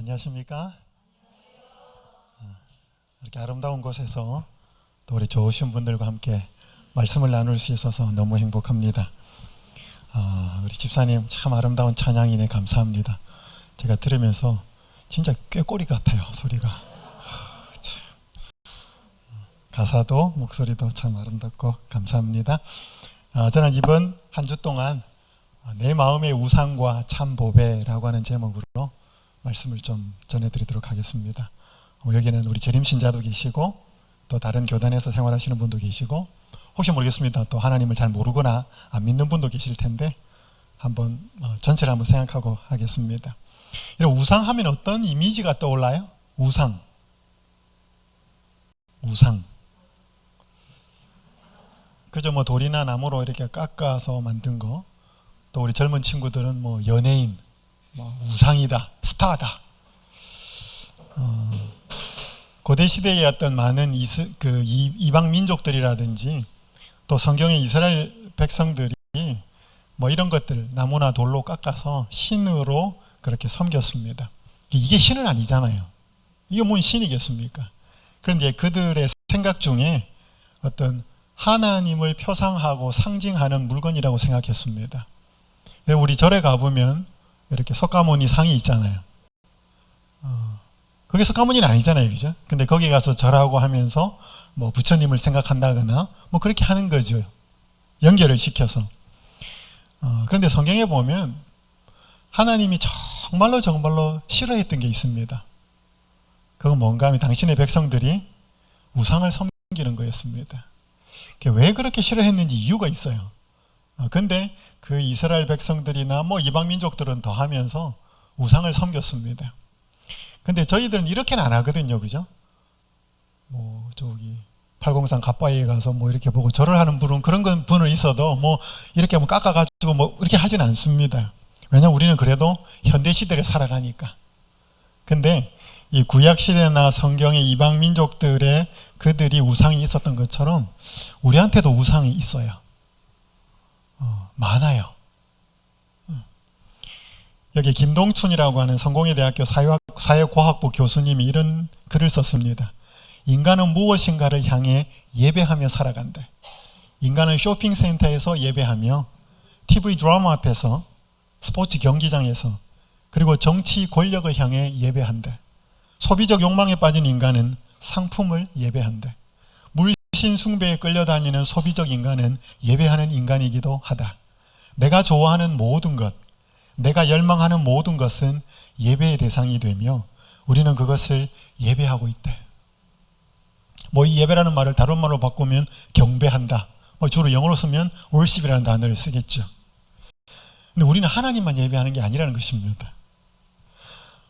안녕하십니까? 이렇게 아름다운 곳에서 또 우리 좋으신 분들과 함께 말씀을 나눌 수 있어서 너무 행복합니다. 우리 집사님 참 아름다운 찬양이네. 감사합니다. 제가 들으면서 진짜 꾀꼬리 같아요. 소리가 참. 가사도 목소리도 참 아름답고 감사합니다. 저는 이번 한 주 동안 내 마음의 우상과 참 보배라고 하는 제목으로 말씀을 좀 전해드리도록 하겠습니다. 여기는 우리 재림신자도 계시고 또 다른 교단에서 생활하시는 분도 계시고 혹시 모르겠습니다. 또 하나님을 잘 모르거나 안 믿는 분도 계실 텐데 한번 전체를 한번 생각하고 하겠습니다. 이런 우상하면 어떤 이미지가 떠올라요? 우상. 그죠? 뭐 돌이나 나무로 이렇게 깎아서 만든 거. 또 우리 젊은 친구들은 뭐 연예인, 뭐 우상이다, 스타다. 고대 시대에 어떤 많은 이방 민족들이라든지 또 성경의 이스라엘 백성들이 뭐 이런 것들 나무나 돌로 깎아서 신으로 그렇게 섬겼습니다. 이게 신은 아니잖아요. 이게 뭔 신이겠습니까? 그런데 그들의 생각 중에 어떤 하나님을 표상하고 상징하는 물건이라고 생각했습니다. 왜 우리 절에 가보면 이렇게 석가모니 상이 있잖아요. 그게 석가모니는 아니잖아요. 그죠? 근데 거기 가서 절하고 하면서 뭐 부처님을 생각한다거나 뭐 그렇게 하는 거죠. 연결을 시켜서. 그런데 성경에 보면 하나님이 정말로 싫어했던 게 있습니다. 그건 뭔가 하면 당신의 백성들이 우상을 섬기는 거였습니다. 왜 그렇게 싫어했는지 이유가 있어요. 근데 그 이스라엘 백성들이나 뭐 이방 민족들은 더 하면서 우상을 섬겼습니다. 근데 저희들은 이렇게는 안 하거든요. 그죠? 뭐 저기 팔공산 갓바위에 가서 뭐 이렇게 보고 절을 하는 분은 그런 분은 있어도 뭐 이렇게 뭐 깎아가지고 뭐 이렇게 하지는 않습니다. 왜냐면 우리는 그래도 현대 시대를 살아가니까. 근데 이 구약 시대나 성경의 이방 민족들의 그들이 우상이 있었던 것처럼 우리한테도 우상이 있어요. 많아요. 여기 김동춘이라고 하는 성공회대학교 사회과학부 교수님이 이런 글을 썼습니다. 인간은 무엇인가를 향해 예배하며 살아간대. 인간은 쇼핑센터에서 예배하며 TV 드라마 앞에서 스포츠 경기장에서 그리고 정치 권력을 향해 예배한대. 소비적 욕망에 빠진 인간은 상품을 예배한대. 물신 숭배에 끌려다니는 소비적 인간은 예배하는 인간이기도 하다. 내가 좋아하는 모든 것, 내가 열망하는 모든 것은 예배의 대상이 되며 우리는 그것을 예배하고 있대. 뭐 이 예배라는 말을 다른 말로 바꾸면 경배한다. 뭐 주로 영어로 쓰면 worship이라는 단어를 쓰겠죠. 근데 우리는 하나님만 예배하는 게 아니라는 것입니다.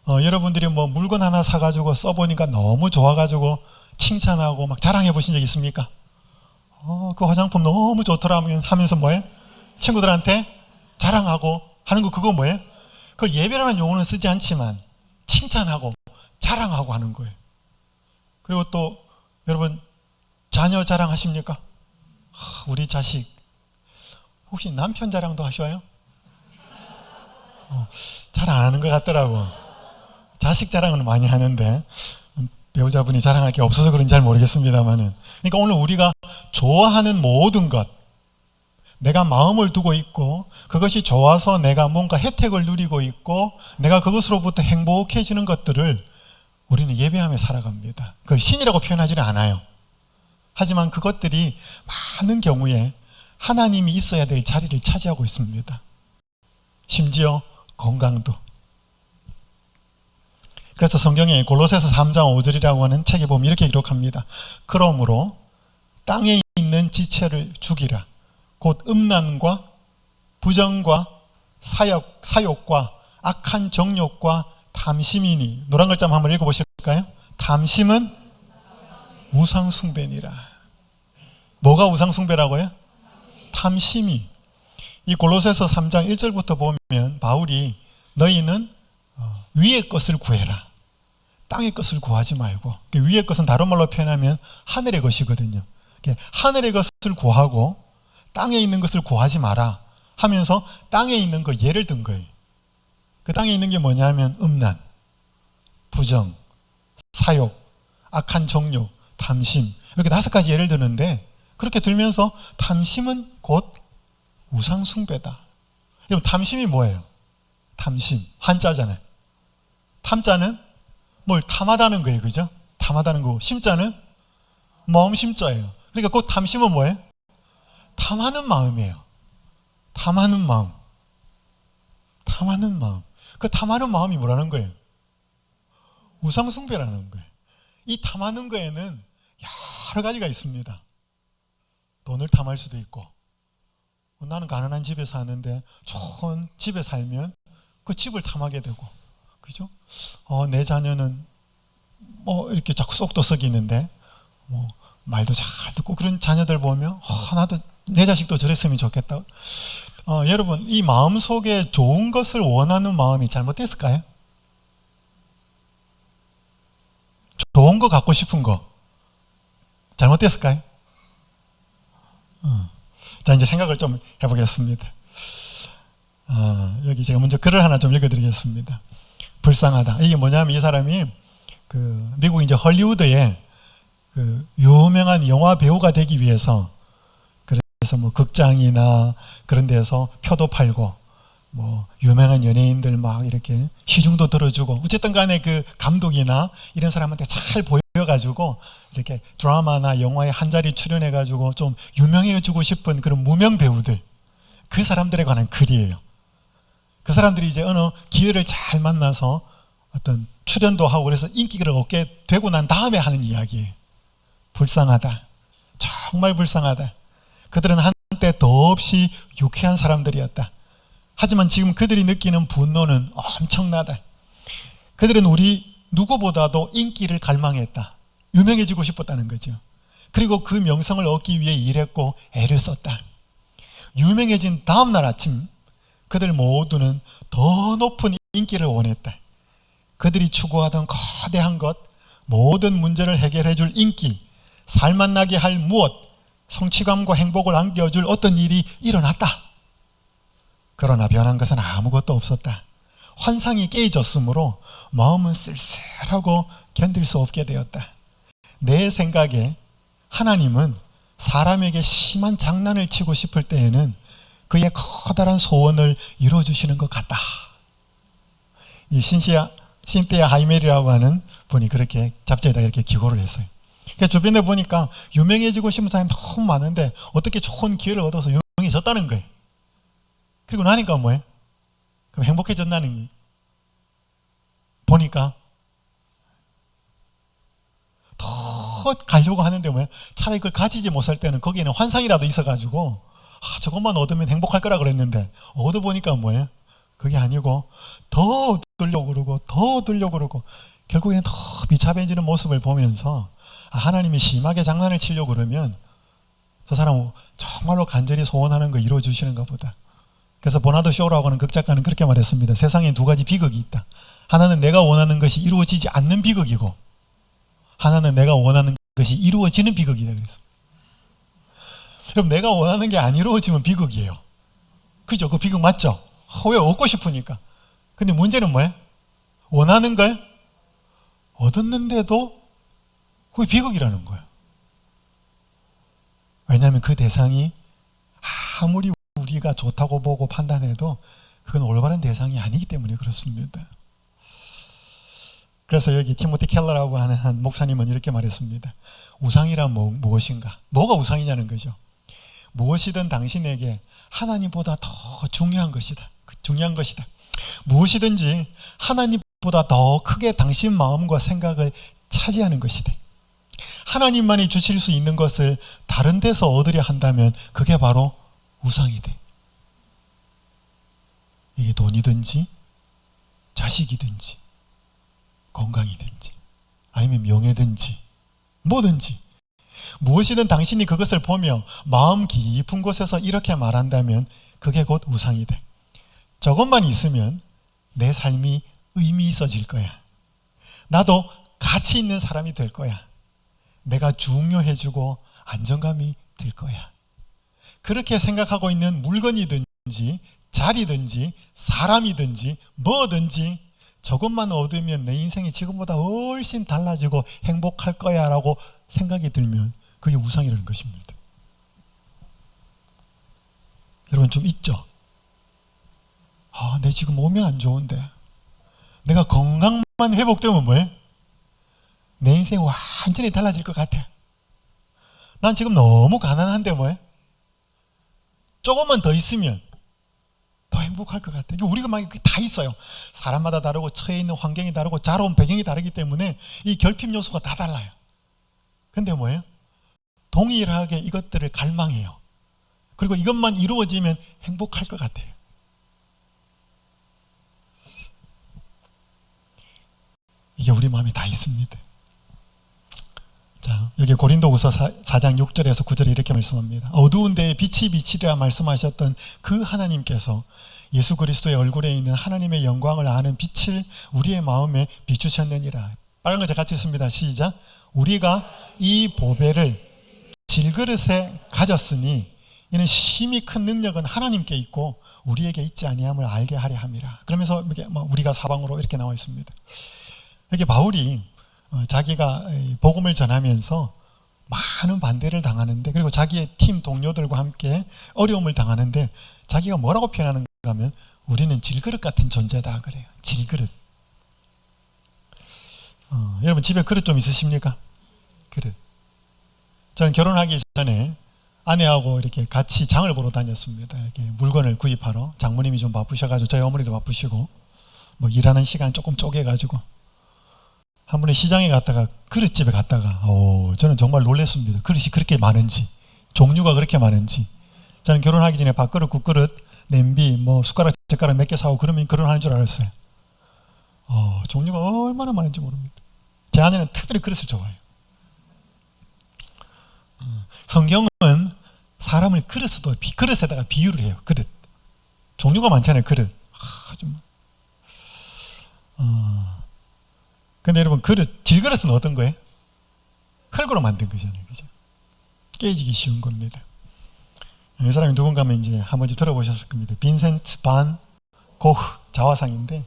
여러분들이 뭐 물건 하나 사가지고 써보니까 너무 좋아가지고 칭찬하고 막 자랑해 보신 적 있습니까? 그 화장품 너무 좋더라 하면서 뭐예요? 친구들한테 자랑하고 하는 거 그거 뭐예요? 그걸 예배라는 용어는 쓰지 않지만 칭찬하고 자랑하고 하는 거예요. 그리고 또 여러분 자녀 자랑하십니까? 우리 자식 혹시 남편 자랑도 하셔요? 잘 안 하는 것 같더라고. 자식 자랑은 많이 하는데 배우자분이 자랑할 게 없어서 그런지 잘 모르겠습니다만은. 그러니까 오늘 우리가 좋아하는 모든 것, 내가 마음을 두고 있고 그것이 좋아서 내가 뭔가 혜택을 누리고 있고 내가 그것으로부터 행복해지는 것들을 우리는 예배하며 살아갑니다. 그걸 신이라고 표현하지는 않아요. 하지만 그것들이 많은 경우에 하나님이 있어야 될 자리를 차지하고 있습니다. 심지어 건강도. 그래서 성경에 골로새서 3장 5절이라고 하는 책에 보면 이렇게 기록합니다. 그러므로 땅에 있는 지체를 죽이라. 곧 음란과 부정과 사욕과 악한 정욕과 탐심이니. 노란 글자 한번 읽어보실까요? 탐심은 우상숭배니라. 뭐가 우상숭배라고요? 탐심이. 이 골로새서 3장 1절부터 보면 바울이 너희는 위의 것을 구해라. 땅의 것을 구하지 말고. 위의 것은 다른 말로 표현하면 하늘의 것이거든요. 하늘의 것을 구하고 땅에 있는 것을 구하지 마라 하면서 땅에 있는 거 예를 든 거예요. 그 땅에 있는 게 뭐냐면 음란, 부정, 사욕, 악한 정욕, 탐심, 이렇게 5가지 예를 드는데, 그렇게 들면서 탐심은 곧 우상 숭배다. 여러분, 탐심이 뭐예요? 탐심, 한자잖아요. 탐자는 뭘 탐하다는 거예요, 그죠? 탐하다는 거고, 심자는 마음 심자예요. 그러니까 그 탐심은 뭐예요? 탐하는 마음이에요. 탐하는 마음. 탐하는 마음. 그 탐하는 마음이 뭐라는 거예요? 우상 숭배라는 거예요. 이 탐하는 거에는 여러 가지가 있습니다. 돈을 탐할 수도 있고, 나는 가난한 집에 사는데 좋은 집에 살면 그 집을 탐하게 되고, 그죠? 내 자녀는 이렇게 자꾸 속도 썩이는데 말도 잘 듣고, 그런 자녀들 보면 나도 내 자식도 저랬으면 좋겠다. 여러분, 이 마음 속에 좋은 것을 원하는 마음이 잘못됐을까요? 좋은 거 갖고 싶은 거 잘못됐을까요? 자, 이제 생각을 좀 해보겠습니다. 여기 제가 먼저 글을 하나 좀 읽어드리겠습니다. 불쌍하다. 이게 뭐냐면, 이 사람이 미국 이제 헐리우드에 유명한 영화 배우가 되기 위해서, 그래서 극장이나 그런 데서 표도 팔고, 유명한 연예인들 막 이렇게 시중도 들어주고, 어쨌든 간에 그 감독이나 이런 사람한테 잘 보여가지고 이렇게 드라마나 영화에 한 자리 출연해가지고 좀 유명해지고 싶은 그런 무명 배우들, 그 사람들에 관한 글이에요. 그 사람들이 이제 어느 기회를 잘 만나서 어떤 출연도 하고 그래서 인기를 얻게 되고 난 다음에 하는 이야기예요. 불쌍하다. 정말 불쌍하다. 그들은 한때 더없이 유쾌한 사람들이었다. 하지만 지금 그들이 느끼는 분노는 엄청나다. 그들은 우리 누구보다도 인기를 갈망했다. 유명해지고 싶었다는 거죠. 그리고 그 명성을 얻기 위해 일했고 애를 썼다. 유명해진 다음 날 아침, 그들 모두는 더 높은 인기를 원했다. 그들이 추구하던 거대한 것, 모든 문제를 해결해 줄 인기, 살맛 나게 할 무엇, 성취감과 행복을 안겨줄 어떤 일이 일어났다. 그러나 변한 것은 아무것도 없었다. 환상이 깨져으므로 마음은 쓸쓸하고 견딜 수 없게 되었다. 내 생각에 하나님은 사람에게 심한 장난을 치고 싶을 때에는 그의 커다란 소원을 이루어주시는 것 같다. 이 신티아 하이멜이라고 하는 분이 그렇게 잡지에다 이렇게 기고를 했어요. 그러니까 주변에 보니까 유명해지고 싶은 사람이 너무 많은데 어떻게 좋은 기회를 얻어서 유명해졌다는 거예요. 그리고 나니까 뭐예요? 그럼 행복해졌나는 보니까 더 가려고 하는데 뭐예요? 차라리 그걸 가지지 못할 때는 거기에는 환상이라도 있어가지고 저것만 얻으면 행복할 거라 그랬는데 얻어보니까 뭐예요? 그게 아니고 더 얻으려고 그러고 더 얻으려고 그러고 결국에는 더 비참해지는 모습을 보면서 하나님이 심하게 장난을 치려고 그러면 저 사람은 정말로 간절히 소원하는 거 이루어주시는가 보다. 그래서 버나드 쇼라고 하는 극작가는 그렇게 말했습니다. 세상에 2가지 비극이 있다. 하나는 내가 원하는 것이 이루어지지 않는 비극이고, 하나는 내가 원하는 것이 이루어지는 비극이다 그랬습니다. 그럼 내가 원하는 게 안 이루어지면 비극이에요. 그죠? 그 비극 맞죠? 왜 얻고 싶으니까. 근데 문제는 뭐예요? 원하는 걸 얻었는데도 그게 비극이라는 거예요. 왜냐하면 그 대상이 아무리 우리가 좋다고 보고 판단해도 그건 올바른 대상이 아니기 때문에 그렇습니다. 그래서 여기 티모티 켈러라고 하는 한 목사님은 이렇게 말했습니다. 우상이란 무엇인가? 뭐가 우상이냐는 거죠. 무엇이든 당신에게 하나님보다 더 중요한 것이다. 중요한 것이다. 무엇이든지 하나님보다 더 크게 당신 마음과 생각을 차지하는 것이다. 하나님만이 주실 수 있는 것을 다른 데서 얻으려 한다면 그게 바로 우상이 돼. 이게 돈이든지 자식이든지 건강이든지 아니면 명예든지 뭐든지 무엇이든 당신이 그것을 보며 마음 깊은 곳에서 이렇게 말한다면 그게 곧 우상이 돼. 저것만 있으면 내 삶이 의미 있어질 거야. 나도 가치 있는 사람이 될 거야. 내가 중요해지고 안정감이 들 거야. 그렇게 생각하고 있는 물건이든지 자리든지 사람이든지 뭐든지 저것만 얻으면 내 인생이 지금보다 훨씬 달라지고 행복할 거야 라고 생각이 들면 그게 우상이라는 것입니다. 여러분 좀 있죠? 내 지금 몸이 안 좋은데 내가 건강만 회복되면 뭐해? 내 인생이 완전히 달라질 것 같아. 난 지금 너무 가난한데 뭐해? 조금만 더 있으면 더 행복할 것 같아. 우리가 막 다 있어요. 사람마다 다르고 처해 있는 환경이 다르고 자라온 배경이 다르기 때문에 이 결핍 요소가 다 달라요. 근데 뭐예요? 동일하게 이것들을 갈망해요. 그리고 이것만 이루어지면 행복할 것 같아요. 이게 우리 마음에 다 있습니다. 자, 여기 고린도후서 4장 6절에서 9절에 이렇게 말씀합니다. 어두운 데에 빛이 비치리라 말씀하셨던 그 하나님께서 예수 그리스도의 얼굴에 있는 하나님의 영광을 아는 빛을 우리의 마음에 비추셨느니라. 빨간 글자 같이 읽습니다. 시작. 우리가 이 보배를 질그릇에 가졌으니 이는 심히 큰 능력은 하나님께 있고 우리에게 있지 아니함을 알게 하려 함이라. 그러면서 우리가 사방으로 이렇게 나와 있습니다. 여기 바울이 자기가 복음을 전하면서 많은 반대를 당하는데, 그리고 자기의 팀 동료들과 함께 어려움을 당하는데 자기가 뭐라고 표현하는가 하면 우리는 질그릇 같은 존재다 그래요. 질그릇. 여러분 집에 그릇 좀 있으십니까? 그릇. 저는 결혼하기 전에 아내하고 이렇게 같이 장을 보러 다녔습니다. 이렇게 물건을 구입하러. 장모님이 좀 바쁘셔가지고 저희 어머니도 바쁘시고 뭐 일하는 시간 조금 쪼개가지고 한 번에 시장에 갔다가 그릇집에 갔다가 저는 정말 놀랐습니다. 그릇이 그렇게 많은지, 종류가 그렇게 많은지. 저는 결혼하기 전에 밥그릇, 국그릇, 냄비, 뭐 숟가락, 젓가락 몇 개 사고 그러면 결혼하는 줄 알았어요. 종류가 얼마나 많은지 모릅니다. 제 아내는 특별히 그릇을 좋아해요. 성경은 사람을 그릇에다가 비유를 해요. 그릇. 종류가 많잖아요. 그릇. 근데 여러분 질그릇은 어떤 거예요? 흙으로 만든 거잖아요. 그죠? 깨지기 쉬운 겁니다. 이 사람이 누군가 하면 이제 한 번쯤 들어보셨을 겁니다. 빈센트 반 고흐 자화상인데,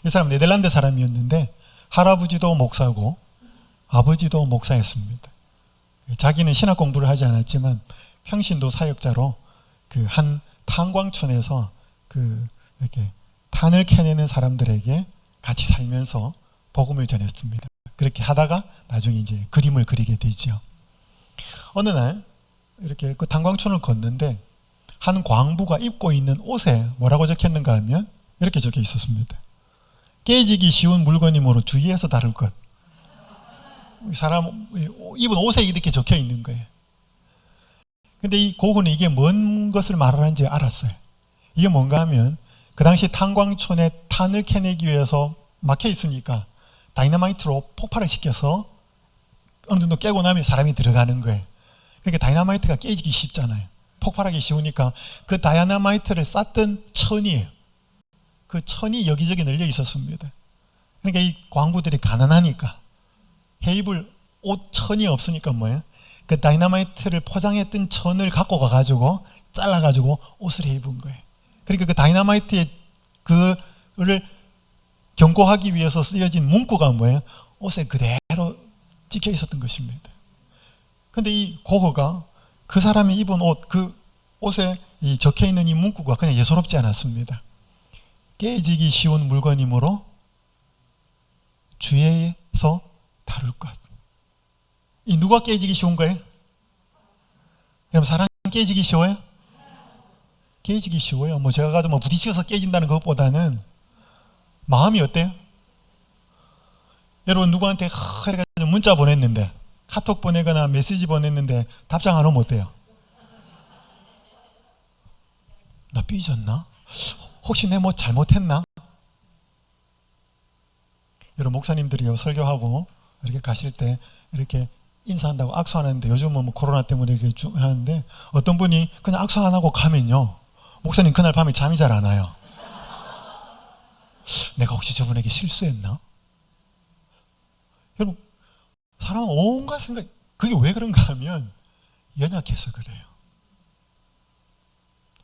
이 사람 네덜란드 사람이었는데 할아버지도 목사고 아버지도 목사였습니다. 자기는 신학 공부를 하지 않았지만 평신도 사역자로 그 한 탄광촌에서 이렇게 탄을 캐내는 사람들에게 같이 살면서 복음을 전했습니다. 그렇게 하다가 나중에 이제 그림을 그리게 되죠. 어느 날 이렇게 그 탄광촌을 걷는데 한 광부가 입고 있는 옷에 뭐라고 적혔는가 하면 이렇게 적혀 있었습니다. 깨지기 쉬운 물건이므로 주의해서 다룰 것. 사람 입은 옷에 이렇게 적혀 있는 거예요. 근데 이 고흐는 이게 뭔 것을 말하는지 알았어요. 이게 뭔가 하면 그 당시 탄광촌에 탄을 캐내기 위해서 막혀 있으니까 다이너마이트로 폭발을 시켜서 어느 정도 깨고 나면 사람이 들어가는 거예요. 그러니까 다이너마이트가 깨지기 쉽잖아요. 폭발하기 쉬우니까 그 다이너마이트를 쌌던 천이에요. 그 천이 여기저기 널려 있었습니다. 그러니까 이 광부들이 가난하니까 해입을 옷 천이 없으니까 뭐예요? 그 다이너마이트를 포장했던 천을 갖고 가가지고 잘라가지고 옷을 해입은 거예요. 그러니까 그 다이너마이트의 그를 경고하기 위해서 쓰여진 문구가 뭐예요? 옷에 그대로 찍혀 있었던 것입니다. 근데 이 고흐가 그 사람이 입은 그 옷에 적혀 있는 이 문구가 그냥 예사롭지 않았습니다. 깨지기 쉬운 물건이므로 주의해서 다룰 것. 이 누가 깨지기 쉬운 거예요? 여러분 사람 깨지기 쉬워요? 깨지기 쉬워요. 뭐 제가 가지고 부딪혀서 깨진다는 것보다는 마음이 어때요? 여러분 누구한테 이래가지고 문자 보냈는데, 카톡 보내거나 메시지 보냈는데 답장 안 오면 어때요? 나 삐졌나? 혹시 내 뭐 잘못했나? 여러분 목사님들이요 설교하고 이렇게 가실 때 이렇게 인사한다고 악수하는데, 요즘은 뭐 코로나 때문에 이렇게 쭉 하는데 어떤 분이 그냥 악수 안 하고 가면요, 목사님 그날 밤에 잠이 잘 안 와요. 내가 혹시 저분에게 실수했나? 여러분 사람은 온갖 생각, 그게 왜 그런가 하면 연약해서 그래요.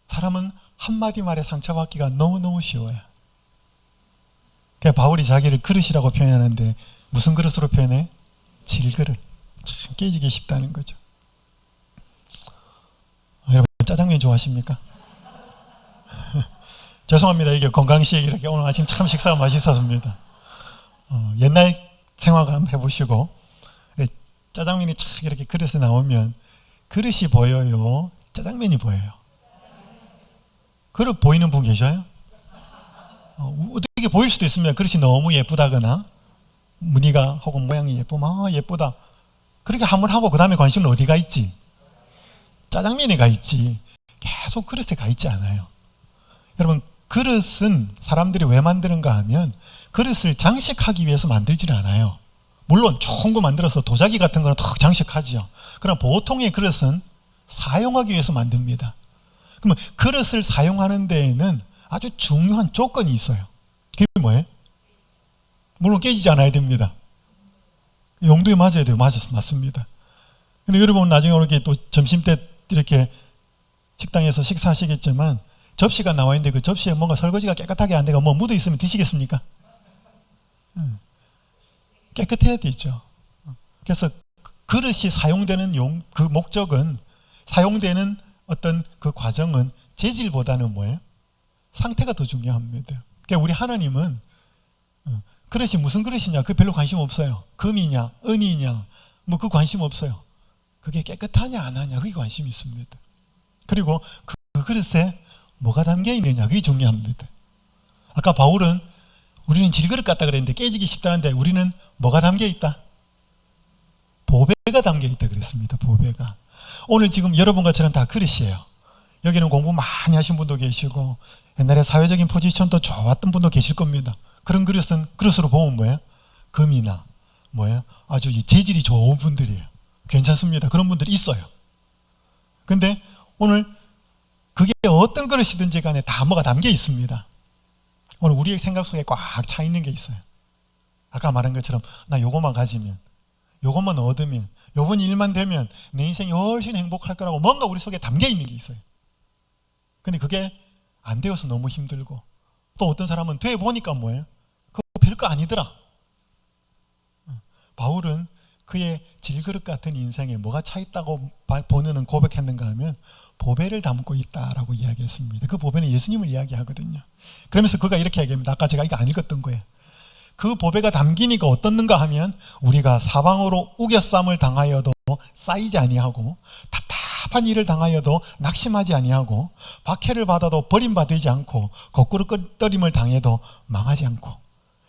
사람은 한마디 말에 상처받기가 너무너무 쉬워요. 그러니까 바울이 자기를 그릇이라고 표현하는데 무슨 그릇으로 표현해? 질그릇. 참 깨지기 쉽다는 거죠. 여러분 짜장면 좋아하십니까? 죄송합니다. 이게 건강식 이렇게 오늘 아침 참 식사가 맛있었습니다. 옛날 생활 한번 해보시고 짜장면이 착 이렇게 그릇에 나오면 그릇이 보여요? 짜장면이 보여요? 그릇 보이는 분 계셔요? 어떻게 보일 수도 있습니다. 그릇이 너무 예쁘다거나 무늬가 혹은 모양이 예쁘면 예쁘다. 그렇게 한번 하고 그 다음에 관심은 어디가 있지? 짜장면에 가 있지. 계속 그릇에 가 있지 않아요. 여러분 그릇은 사람들이 왜 만드는가 하면 그릇을 장식하기 위해서 만들지는 않아요. 물론 좋은 거 만들어서 도자기 같은 거는 턱 장식하지요. 그러나 보통의 그릇은 사용하기 위해서 만듭니다. 그러면 그릇을 사용하는 데에는 아주 중요한 조건이 있어요. 그게 뭐예요? 물론 깨지지 않아야 됩니다. 용도에 맞아야 돼요. 맞습니다. 근데 여러분 나중에 이렇게 또 점심때 이렇게 식당에서 식사하시겠지만 접시가 나와 있는데 그 접시에 뭔가 설거지가 깨끗하게 안 되고 뭐 묻어 있으면 드시겠습니까? 깨끗해야 되죠. 그래서 그릇이 사용되는 그 목적은 사용되는 어떤 그 과정은 재질보다는 뭐예요? 상태가 더 중요합니다. 그러니까 우리 하나님은 그릇이 무슨 그릇이냐 그 별로 관심 없어요. 금이냐 은이냐 뭐 그 관심 없어요. 그게 깨끗하냐 안 하냐 그게 관심이 있습니다. 그리고 그 그릇에 뭐가 담겨 있느냐 그게 중요합니다. 아까 바울은 우리는 질그릇 같다 그랬는데 깨지기 쉽다는데 우리는 뭐가 담겨 있다? 보배가 담겨 있다 그랬습니다. 보배가. 오늘 지금 여러분과 저는 다 그릇이에요. 여기는 공부 많이 하신 분도 계시고 옛날에 사회적인 포지션도 좋았던 분도 계실 겁니다. 그런 그릇은 그릇으로 보면 뭐예요? 금이나 뭐예요? 아주 재질이 좋은 분들이에요. 괜찮습니다. 그런 분들이 있어요. 근데 오늘 그게 어떤 그릇이든지 간에 다 뭐가 담겨 있습니다. 오늘 우리의 생각 속에 꽉 차 있는 게 있어요. 아까 말한 것처럼 나 요것만 가지면 요것만 얻으면 요번 일만 되면 내 인생이 훨씬 행복할 거라고 뭔가 우리 속에 담겨 있는 게 있어요. 근데 그게 안 되어서 너무 힘들고 또 어떤 사람은 돼 보니까 뭐예요? 그거 별거 아니더라. 바울은 그의 질그릇 같은 인생에 뭐가 차 있다고 본인은 고백했는가 하면 보배를 담고 있다라고 이야기했습니다. 그 보배는 예수님을 이야기하거든요. 그러면서 그가 이렇게 얘기합니다. 아까 제가 이거 안 읽었던 거예요. 그 보배가 담기니까 어떻는가 하면 우리가 사방으로 우겨쌈을 당하여도 쌓이지 아니하고 답답한 일을 당하여도 낙심하지 아니하고 박해를 받아도 버림받지 않고 거꾸로 끌떠림을 당해도 망하지 않고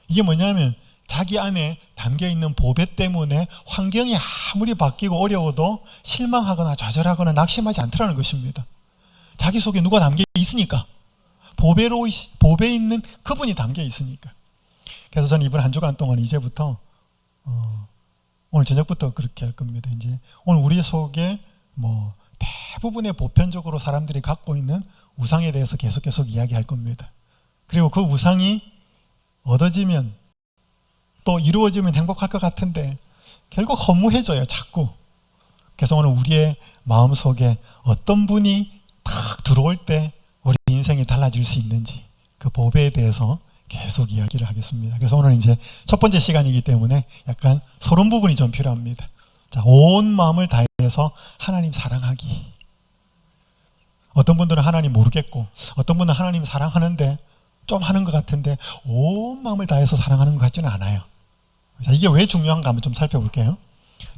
이게 뭐냐면 자기 안에 담겨있는 보배 때문에 환경이 아무리 바뀌고 어려워도 실망하거나 좌절하거나 낙심하지 않더라는 것입니다. 자기 속에 누가 담겨 있으니까 보배에 있는 그분이 담겨 있으니까. 그래서 저는 이번 한 주간 동안 이제부터 오늘 저녁부터 그렇게 할 겁니다. 이제 오늘 우리 속에 뭐 대부분의 보편적으로 사람들이 갖고 있는 우상에 대해서 계속 이야기할 겁니다. 그리고 그 우상이 얻어지면 또 이루어지면 행복할 것 같은데 결국 허무해져요. 자꾸. 그래서 오늘 우리의 마음속에 어떤 분이 딱 들어올 때 우리 인생이 달라질 수 있는지 그 보배에 대해서 계속 이야기를 하겠습니다. 그래서 오늘 이제 첫 번째 시간이기 때문에 약간 서론 부분이 좀 필요합니다. 자, 온 마음을 다해서 하나님 사랑하기. 어떤 분들은 하나님 모르겠고 어떤 분은 하나님 사랑하는데 좀 하는 것 같은데 온 마음을 다해서 사랑하는 것 같지는 않아요. 자, 이게 왜 중요한가 한번 좀 살펴볼게요.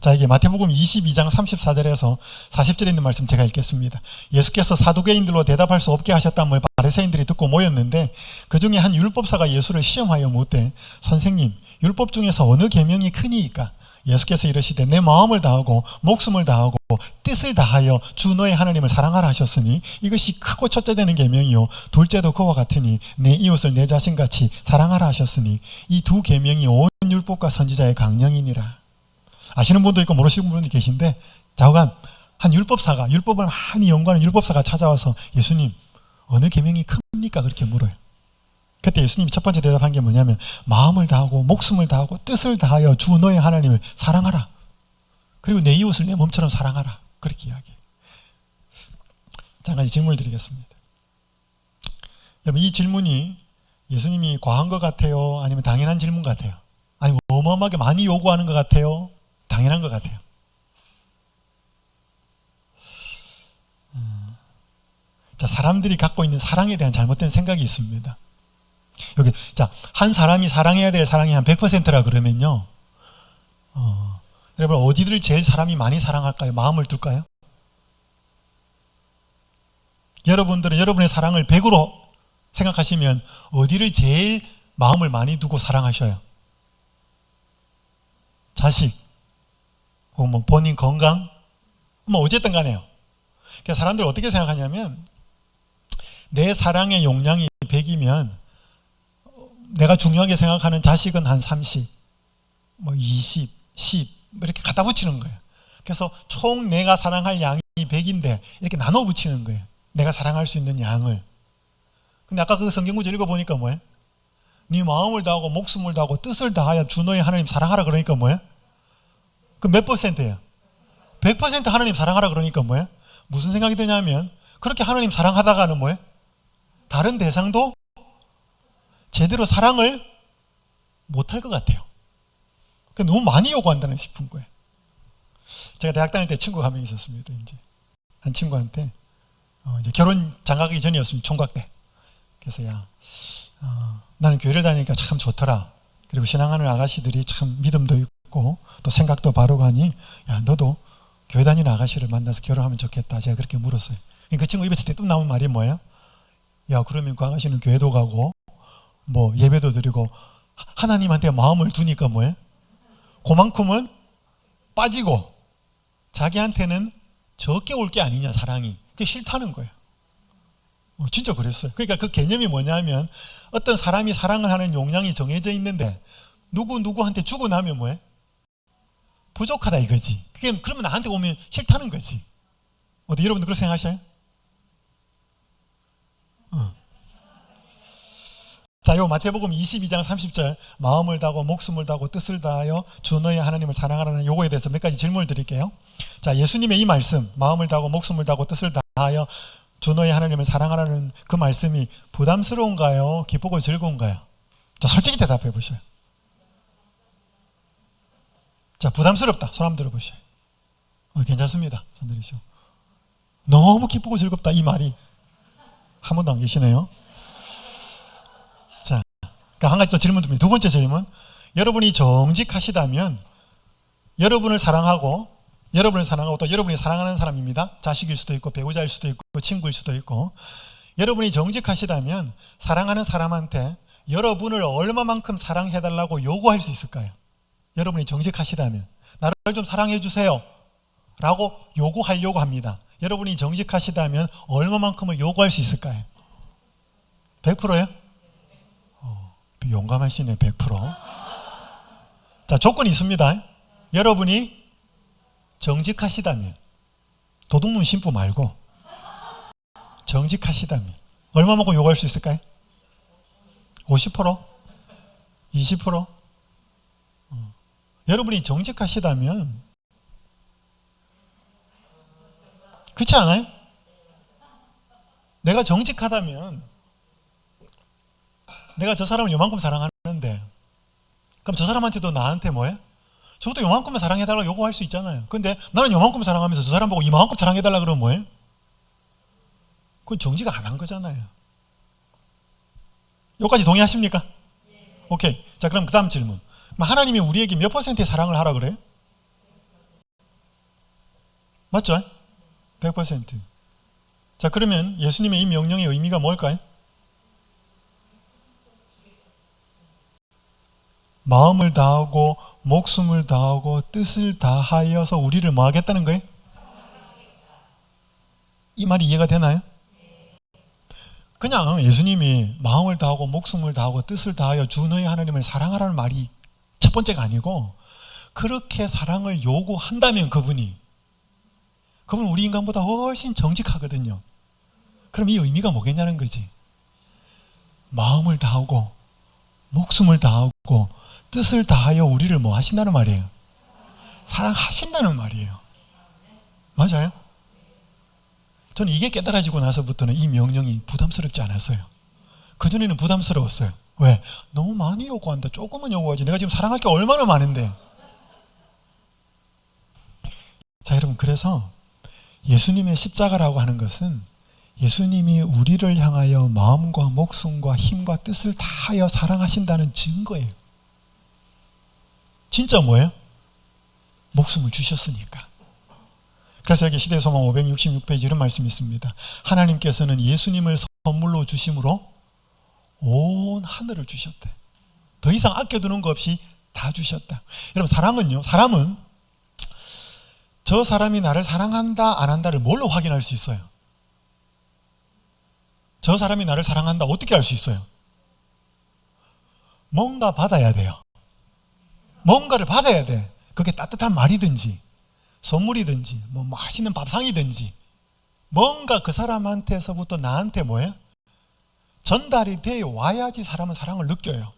자, 이게 마태복음 22장 34절에서 40절에 있는 말씀 제가 읽겠습니다. 예수께서 사두개인들로 대답할 수 없게 하셨다며 바리새인들이 듣고 모였는데 그 중에 한 율법사가 예수를 시험하여 묻되 선생님, 율법 중에서 어느 계명이 크니이까? 예수께서 이르시되 내 마음을 다하고 목숨을 다하고 뜻을 다하여 주 너의 하나님을 사랑하라 하셨으니 이것이 크고 첫째 되는 계명이요 둘째도 그와 같으니 내 이웃을 내 자신같이 사랑하라 하셨으니 이 두 계명이 온 율법과 선지자의 강령이니라. 아시는 분도 있고 모르시는 분도 계신데 좌우간 한 율법사가 율법을 많이 연구하는 율법사가 찾아와서 예수님 어느 계명이 큽니까? 그렇게 물어요. 그때 예수님이 첫 번째 대답한 게 뭐냐면 마음을 다하고 목숨을 다하고 뜻을 다하여 주 너의 하나님을 사랑하라. 그리고 내 이웃을 내 몸처럼 사랑하라. 그렇게 이야기해요. 잠깐 질문을 드리겠습니다. 여러분 이 질문이 예수님이 과한 것 같아요? 아니면 당연한 질문 같아요? 아니면 어마어마하게 많이 요구하는 것 같아요? 당연한 것 같아요? 자, 사람들이 갖고 있는 사랑에 대한 잘못된 생각이 있습니다. 여기, 자, 한 사람이 사랑해야 될 사랑이 한 100%라 그러면요. 여러분, 어디를 제일 사람이 많이 사랑할까요? 마음을 둘까요? 여러분들은 여러분의 사랑을 100으로 생각하시면 어디를 제일 마음을 많이 두고 사랑하셔요? 자식, 혹은 뭐 본인 건강, 뭐 어쨌든 간에요. 그러니까 사람들 어떻게 생각하냐면 내 사랑의 용량이 100이면 내가 중요하게 생각하는 자식은 한 30, 뭐 20, 10 이렇게 갖다 붙이는 거예요. 그래서 총 내가 사랑할 양이 100인데 이렇게 나눠 붙이는 거예요. 내가 사랑할 수 있는 양을. 근데 아까 그 성경 구절 읽어보니까 뭐예요? 네 마음을 다하고 목숨을 다하고 뜻을 다하여 주 너의 하나님 사랑하라 그러니까 뭐예요? 그 몇 %예요? 100% 하나님 사랑하라 그러니까 뭐예요? 무슨 생각이 드냐면 그렇게 하나님 사랑하다가는 뭐예요? 다른 대상도 제대로 사랑을 못할 것 같아요. 너무 많이 요구한다는 싶은 거예요. 제가 대학 다닐 때 친구가 한 명 있었습니다. 이제 한 친구한테 이제 결혼 장가가기 전이었습니다. 총각 때. 그래서 나는 교회를 다니니까 참 좋더라. 그리고 신앙하는 아가씨들이 참 믿음도 있고 또 생각도 바르고 하니 야 너도 교회 다니는 아가씨를 만나서 결혼하면 좋겠다. 제가 그렇게 물었어요. 그 친구 입에서 대뜸 나온 말이 뭐예요? 야 그러면 그 아가씨는 교회도 가고 뭐 예배도 드리고 하나님한테 마음을 두니까 뭐예요? 그만큼은 빠지고 자기한테는 적게 올 게 아니냐 사랑이. 그게 싫다는 거예요. 진짜 그랬어요. 그러니까 그 개념이 뭐냐면 어떤 사람이 사랑을 하는 용량이 정해져 있는데 누구한테 주고 나면 뭐예요? 부족하다 이거지. 그러면 나한테 오면 싫다는 거지. 어디 여러분들 그렇게 생각하셔요? 자, 요 마태복음 22장 30절 마음을 다하고 목숨을 다하고 뜻을 다하여 주 너의 하나님을 사랑하라는 요거에 대해서 몇 가지 질문을 드릴게요. 자, 예수님의 이 말씀 마음을 다하고 목숨을 다하고 뜻을 다하여 주 너의 하나님을 사랑하라는 그 말씀이 부담스러운가요? 기쁘고 즐거운가요? 자, 솔직히 대답해 보셔요. 자, 부담스럽다. 손 한번 들어보셔요. 괜찮습니다. 손 들이시오. 너무 기쁘고 즐겁다 이 말이 한 분도 안 계시네요. 자, 그러니까 한 가지 더 질문 듭니다. 두 번째 질문. 여러분이 정직하시다면 여러분을 사랑하고 또 여러분이 사랑하는 사람입니다. 자식일 수도 있고 배우자일 수도 있고 친구일 수도 있고 여러분이 정직하시다면 사랑하는 사람한테 여러분을 얼마만큼 사랑해달라고 요구할 수 있을까요? 여러분이 정직하시다면 나를 좀 사랑해 주세요 라고 요구하려고 합니다. 여러분이 정직하시다면 얼마만큼을 요구할 수 있을까요? 100%요? 용감하시네. 100%. 자, 조건이 있습니다. 여러분이 정직하시다면 도둑놈 신부 말고 정직하시다면 얼마만큼 요구할 수 있을까요? 50%? 20%? 여러분이 정직하시다면 그렇지 않아요? 내가 정직하다면 내가 저 사람을 요만큼 사랑하는데 그럼 저 사람한테도 나한테 뭐해? 저도 요만큼만 사랑해달라고 요구할 수 있잖아요. 근데 나는 요만큼 사랑하면서 저 사람 보고 이만큼 사랑해달라 그러면 뭐해? 그건 정지가 안 한 거잖아요. 여기까지 동의하십니까? 오케이. 자, 그럼 그 다음 질문. 하나님이 우리에게 몇 %의 사랑을 하라 그래요? 맞죠? 100%. 자, 그러면 예수님의 이 명령의 의미가 뭘까요? 마음을 다하고 목숨을 다하고 뜻을 다하여서 우리를 뭐 하겠다는 거예요? 이 말이 이해가 되나요? 그냥 예수님이 마음을 다하고 목숨을 다하고 뜻을 다하여 주 너의 하나님을 사랑하라는 말이 첫 번째가 아니고 그렇게 사랑을 요구한다면 그분은 우리 인간보다 훨씬 정직하거든요. 그럼 이 의미가 뭐겠냐는 거지. 마음을 다하고 목숨을 다하고 뜻을 다하여 우리를 뭐 하신다는 말이에요? 사랑하신다는 말이에요. 맞아요? 저는 이게 깨달아지고 나서부터는 이 명령이 부담스럽지 않았어요. 그전에는 부담스러웠어요. 왜? 너무 많이 요구한다. 조금만 요구하지. 내가 지금 사랑할 게 얼마나 많은데. 자, 여러분, 그래서 예수님의 십자가라고 하는 것은 예수님이 우리를 향하여 마음과 목숨과 힘과 뜻을 다하여 사랑하신다는 증거예요. 진짜 뭐예요? 목숨을 주셨으니까. 그래서 여기 시대소망 566페이지 이런 말씀이 있습니다. 하나님께서는 예수님을 선물로 주심으로 온 하늘을 주셨대. 더 이상 아껴두는 거 없이 다 주셨다. 여러분, 사랑은요, 사람은 저 사람이 나를 사랑한다 안 한다를 뭘로 확인할 수 있어요? 저 사람이 나를 사랑한다 어떻게 알 수 있어요? 뭔가 받아야 돼요. 뭔가를 받아야 돼. 그게 따뜻한 말이든지 선물이든지 뭐 맛있는 밥상이든지 뭔가 그 사람한테서부터 나한테 뭐예요? 전달이 돼 와야지 사람은 사랑을 느껴요.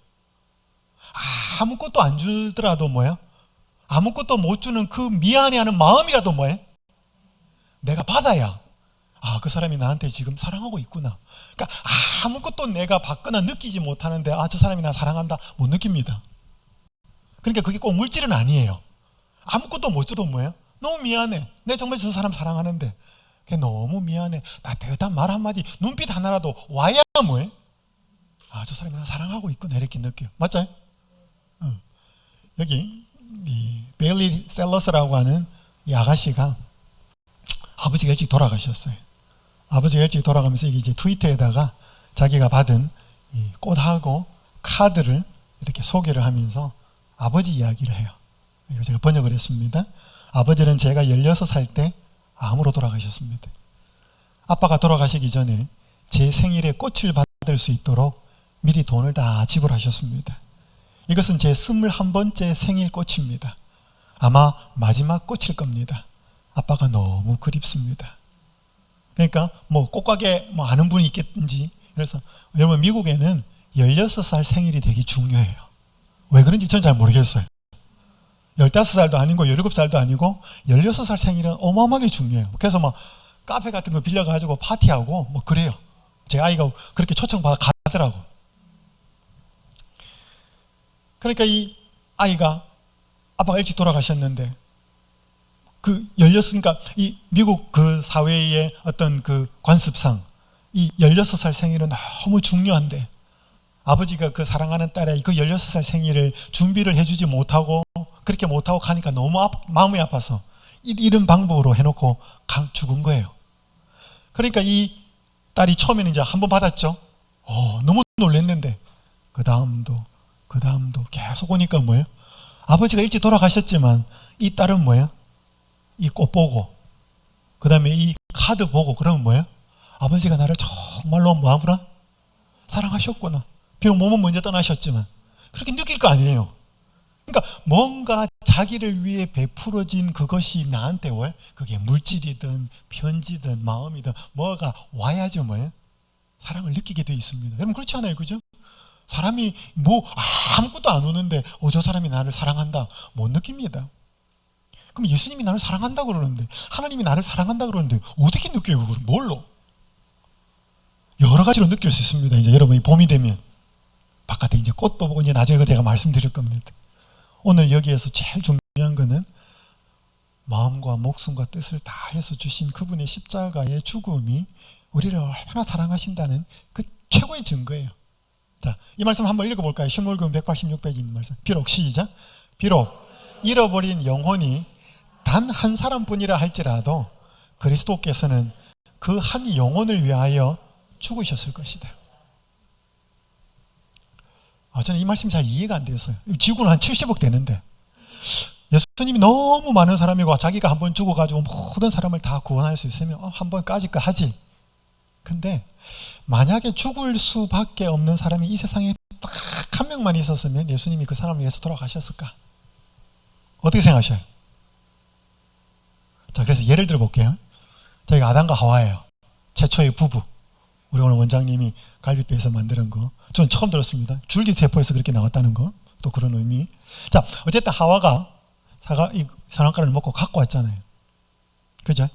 아무것도 안 주더라도 뭐예요? 아무것도 못 주는 그 미안해하는 마음이라도 뭐예요? 내가 받아야 그 사람이 나한테 지금 사랑하고 있구나. 그러니까 아무것도 내가 받거나 느끼지 못하는데 저 사람이 나 사랑한다 못 느낍니다. 그러니까 그게 꼭 물질은 아니에요. 아무것도 못 줘도 뭐예요? 너무 미안해. 내가 정말 저 사람 사랑하는데 그게 너무 미안해. 따뜻한 말 한마디 눈빛 하나라도 와야 뭐예요? 저 사람이 나 사랑하고 있구나 이렇게 느껴요. 맞죠? 여기 이 베일리 셀러스라고 하는 이 아가씨가 아버지가 일찍 돌아가셨어요. 아버지가 일찍 돌아가면서 이제 트위터에다가 자기가 받은 이 꽃하고 카드를 이렇게 소개를 하면서 아버지 이야기를 해요. 이거 제가 번역을 했습니다. 아버지는 제가 16살 때 암으로 돌아가셨습니다. 아빠가 돌아가시기 전에 제 생일에 꽃을 받을 수 있도록 미리 돈을 다 지불하셨습니다. 이것은 제 21번째 생일 꽃입니다. 아마 마지막 꽃일 겁니다. 아빠가 너무 그립습니다. 그러니까 뭐 꽃가게 뭐 아는 분이 있겠는지. 그래서 여러분, 미국에는 16살 생일이 되게 중요해요. 왜 그런지 저는 잘 모르겠어요. 15살도 아니고 17살도 아니고 16살 생일은 어마어마하게 중요해요. 그래서 막 카페 같은 거 빌려가지고 파티하고 뭐 그래요. 제 아이가 그렇게 초청받아 가더라고. 그러니까 이 아이가 아빠가 일찍 돌아가셨는데 그러니까 이 미국 그 사회의 어떤 그 관습상 이 16살 생일은 너무 중요한데 아버지가 그 사랑하는 딸의 그 16살 생일을 준비를 해주지 못하고 그렇게 못하고 가니까 너무 마음이 아파서 이런 방법으로 해놓고 죽은 거예요. 그러니까 이 딸이 처음에는 이제 한 번 받았죠. 너무 놀랐는데 그 다음도 계속 오니까 뭐예요? 아버지가 일찍 돌아가셨지만 이 딸은 뭐예요? 이 꽃 보고 그 다음에 이 카드 보고 그러면 뭐예요? 아버지가 나를 정말로 뭐하구나? 사랑하셨구나. 비록 몸은 먼저 떠나셨지만 그렇게 느낄 거 아니에요. 그러니까 뭔가 자기를 위해 베풀어진 그것이 나한테 왜? 그게 물질이든 편지든 마음이든 뭐가 와야지 뭐예요? 사랑을 느끼게 돼 있습니다. 여러분 그렇지 않아요? 그죠? 사람이 뭐 아무것도 안 오는데 저 사람이 나를 사랑한다 못 느낍니다. 그럼 예수님이 나를 사랑한다고 그러는데 하나님이 나를 사랑한다고 그러는데 어떻게 느껴요? 그걸 뭘로? 여러 가지로 느낄 수 있습니다. 이제 여러분이 봄이 되면 바깥에 이제 꽃도 보고 이제 나중에 제가 말씀드릴 겁니다. 오늘 여기에서 제일 중요한 거는 마음과 목숨과 뜻을 다해서 주신 그분의 십자가의 죽음이 우리를 얼마나 사랑하신다는 그 최고의 증거예요. 자, 이 말씀 한번 읽어볼까요? 신물금 186페이지 있는 말씀. 비록 시작. 비록 잃어버린 영혼이 단 한 사람뿐이라 할지라도 그리스도께서는 그 한 영혼을 위하여 죽으셨을 것이다. 저는 이 말씀이 잘 이해가 안 되었어요. 지구는 한 70억 되는데 예수님이 너무 많은 사람이고 자기가 한번 죽어가지고 모든 사람을 다 구원할 수 있으면 한 번까지까 하지. 근데 만약에 죽을 수밖에 없는 사람이 이 세상에 딱 한 명만 있었으면 예수님이 그 사람을 위해서 돌아가셨을까? 어떻게 생각하셔요? 자, 그래서 예를 들어 볼게요. 저희가 아담과 하와예요. 최초의 부부. 우리 오늘 원장님이 갈비뼈에서 만드는 거. 저는 처음 들었습니다. 줄기세포에서 그렇게 나왔다는 거. 또 그런 의미. 자, 어쨌든 하와가 이 선악과를 먹고 갖고 왔잖아요. 그죠?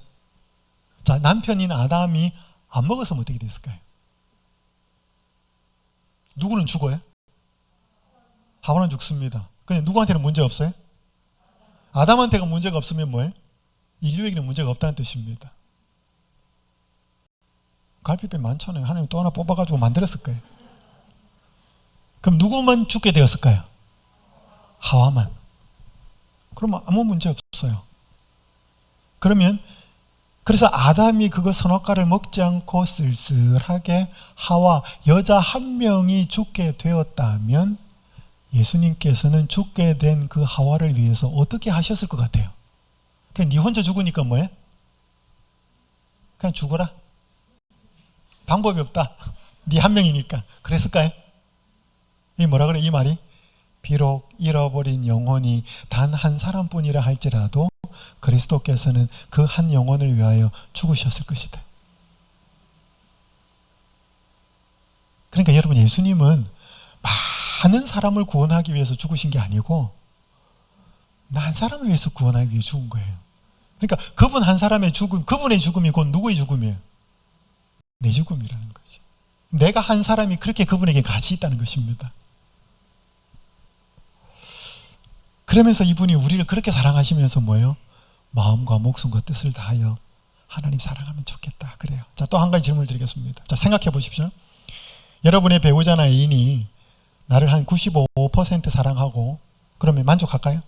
자, 남편인 아담이 안 먹었으면 어떻게 됐을까요? 누구는 죽어요? 하와는 죽습니다. 근데 누구한테는 문제 없어요? 아담한테가 문제가 없으면 뭐예요? 인류에게는 문제가 없다는 뜻입니다. 갈비뼈 많잖아요. 하나님 또 하나 뽑아가지고 만들었을 거예요. 그럼 누구만 죽게 되었을까요? 하와만. 그러면 아무 문제 없어요. 그러면 그래서 아담이 그거 선악과를 먹지 않고 쓸쓸하게 하와 여자 한 명이 죽게 되었다면 예수님께서는 죽게 된 그 하와를 위해서 어떻게 하셨을 것 같아요? 그냥 네 혼자 죽으니까 뭐해? 그냥 죽어라. 방법이 없다. 네 한 명이니까. 그랬을까요? 이 뭐라 그래? 이 말이? 비록 잃어버린 영혼이 단 한 사람뿐이라 할지라도 그리스도께서는 그 한 영혼을 위하여 죽으셨을 것이다. 그러니까 여러분, 예수님은 많은 사람을 구원하기 위해서 죽으신 게 아니고 나 한 사람을 위해서 구원하기 위해 죽은 거예요. 그러니까 그분 한 사람의 죽음, 그분의 죽음이 곧 누구의 죽음이에요? 내 죽음이라는 거지. 내가 한 사람이 그렇게 그분에게 가치 있다는 것입니다. 그러면서 이분이 우리를 그렇게 사랑하시면서 뭐예요? 마음과 목숨과 뜻을 다하여 하나님 사랑하면 좋겠다. 그래요. 자, 또 한 가지 질문을 드리겠습니다. 자, 생각해 보십시오. 여러분의 배우자나 애인이 나를 한 95% 사랑하고 그러면 만족할까요?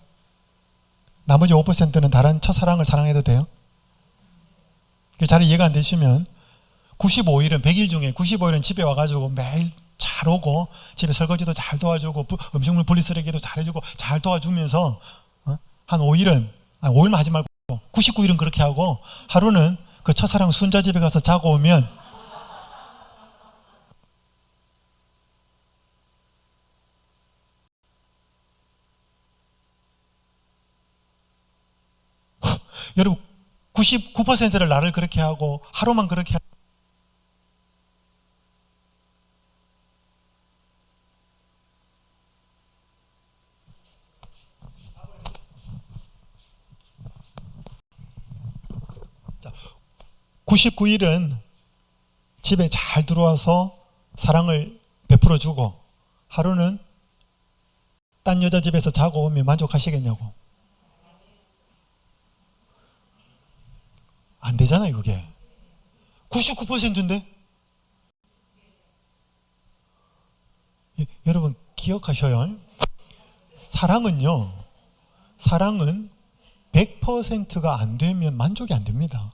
나머지 5%는 다른 첫사랑을 사랑해도 돼요? 잘 이해가 안 되시면 95일은 100일 중에 95일은 집에 와가지고 매일 잘 오고 집에 설거지도 잘 도와주고 음식물 분리쓰레기도 잘 해주고 잘 도와주면서 한 5일은 5일만 하지 말고 99일은 그렇게 하고 하루는 그 첫사랑 순자 집에 가서 자고 오면 여러분 99%를 나를 그렇게 하고 하루만 그렇게 하고 자, 99일은 집에 잘 들어와서 사랑을 베풀어 주고 하루는 딴 여자 집에서 자고 오면 만족하시겠냐고. 안 되잖아요, 그게. 99%인데? 여러분, 기억하셔요. 사랑은 100%가 안 되면 만족이 안 됩니다.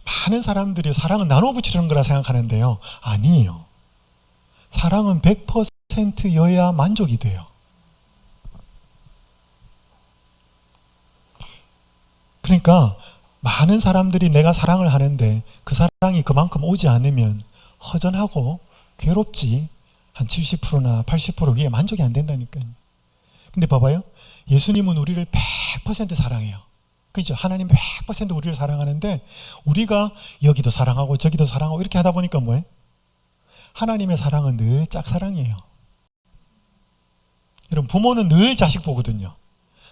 많은 사람들이 사랑은 나눠 붙이려는 거라 생각하는데요. 아니에요. 사랑은 100%여야 만족이 돼요. 그러니까 많은 사람들이 내가 사랑을 하는데 그 사랑이 그만큼 오지 않으면 허전하고 괴롭지. 한 70%나 80% 그게 만족이 안 된다니까요. 근데 봐봐요. 예수님은 우리를 100% 사랑해요. 그죠? 하나님 100% 우리를 사랑하는데 우리가 여기도 사랑하고 저기도 사랑하고 이렇게 하다 보니까 뭐예요? 하나님의 사랑은 늘 짝사랑이에요. 여러분, 부모는 늘 자식 보거든요.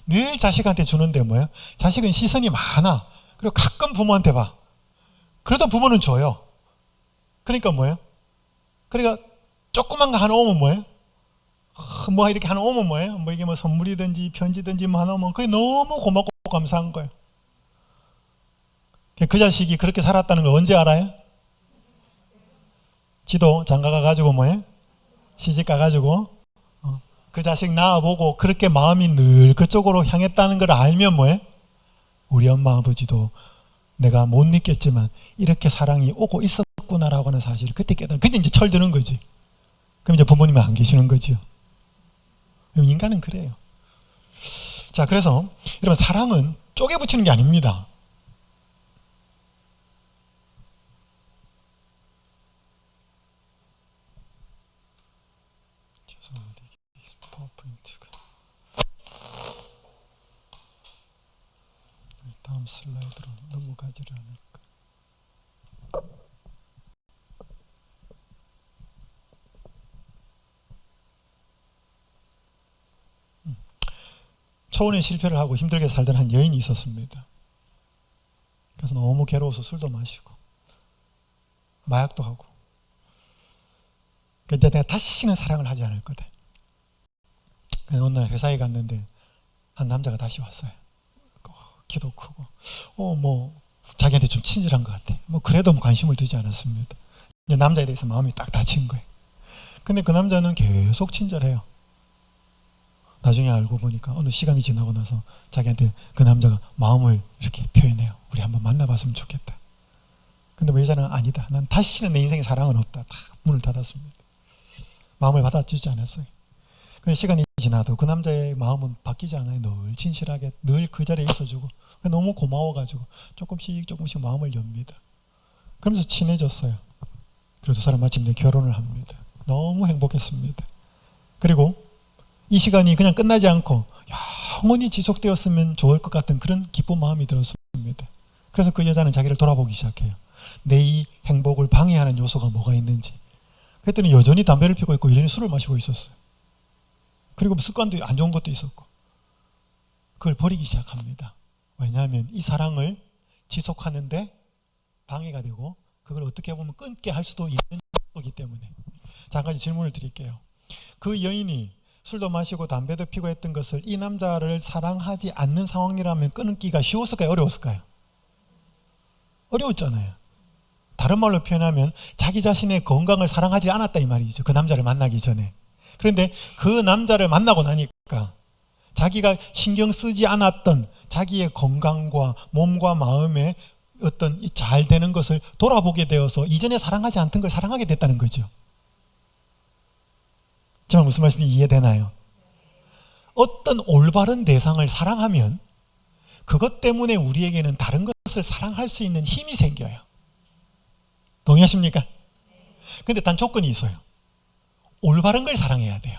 늘 자식한테 주는데 뭐예요? 자식은 시선이 많아. 그리고 가끔 부모한테 봐. 그래도 부모는 줘요. 그러니까 뭐예요? 그러니까 조그만 거 하나 오면 뭐예요? 뭐 이렇게 하나 오면 뭐예요? 뭐 이게 뭐 선물이든지 편지든지 뭐 하나 오면 그게 너무 고맙고 감사한 거예요. 그 자식이 그렇게 살았다는 걸 언제 알아요? 지도 장가 가가지고 뭐예요? 시집 가가지고 그 자식 낳아보고 그렇게 마음이 늘 그쪽으로 향했다는 걸 알면 뭐예요? 우리 엄마 아버지도 내가 못 느꼈지만 이렇게 사랑이 오고 있었구나라고 하는 사실을 그때 깨달아. 그때 이제 철드는 거지. 그럼 이제 부모님은 안 계시는 거죠. 인간은 그래요. 자, 그래서 여러분, 사랑은 쪼개 붙이는 게 아닙니다. 죄송합니다. 파워포인트가 다음 슬라이드로 넘어가지를 않을까. 초혼의 실패를 하고 힘들게 살던 한 여인이 있었습니다. 그래서 너무 괴로워서 술도 마시고 마약도 하고 근데 내가 다시는 사랑을 하지 않을 거다. 어느 날 회사에 갔는데 한 남자가 다시 왔어요. 키도 크고, 뭐 자기한테 좀 친절한 것 같아. 뭐 그래도 뭐 관심을 두지 않았습니다. 이제 남자에 대해서 마음이 딱 다친 거예요. 근데 그 남자는 계속 친절해요. 나중에 알고 보니까 어느 시간이 지나고 나서 자기한테 그 남자가 마음을 이렇게 표현해요. 우리 한번 만나봤으면 좋겠다. 근데 뭐 여자는 아니다. 난 다시는 내 인생에 사랑은 없다. 딱 문을 닫았습니다. 마음을 받아주지 않았어요. 근데 시간이 지나도 그 남자의 마음은 바뀌지 않아요. 늘 진실하게 늘 그 자리에 있어주고 너무 고마워가지고 조금씩 마음을 엽니다. 그러면서 친해졌어요. 그리고 두 사람 마침내 결혼을 합니다. 너무 행복했습니다. 그리고 이 시간이 그냥 끝나지 않고 영원히 지속되었으면 좋을 것 같은 그런 기쁜 마음이 들었습니다. 그래서 그 여자는 자기를 돌아보기 시작해요. 내 이 행복을 방해하는 요소가 뭐가 있는지. 그랬더니 여전히 담배를 피우고 있고 여전히 술을 마시고 있었어요. 그리고 습관도 안 좋은 것도 있었고 그걸 버리기 시작합니다. 왜냐하면 이 사랑을 지속하는데 방해가 되고 그걸 어떻게 보면 끊게 할 수도 있는 거기 때문에. 자, 한 가지 질문을 드릴게요. 그 여인이 술도 마시고 담배도 피우고 했던 것을 이 남자를 사랑하지 않는 상황이라면 끊기가 쉬웠을까요? 어려웠을까요? 어려웠잖아요. 다른 말로 표현하면 자기 자신의 건강을 사랑하지 않았다 이 말이죠. 그 남자를 만나기 전에. 그런데 그 남자를 만나고 나니까 자기가 신경 쓰지 않았던 자기의 건강과 몸과 마음의 어떤 잘 되는 것을 돌아보게 되어서 이전에 사랑하지 않던 걸 사랑하게 됐다는 거죠. 정말 무슨 말씀인지 이해되나요? 어떤 올바른 대상을 사랑하면 그것 때문에 우리에게는 다른 것을 사랑할 수 있는 힘이 생겨요. 동의하십니까? 근데 단 조건이 있어요. 올바른 걸 사랑해야 돼요.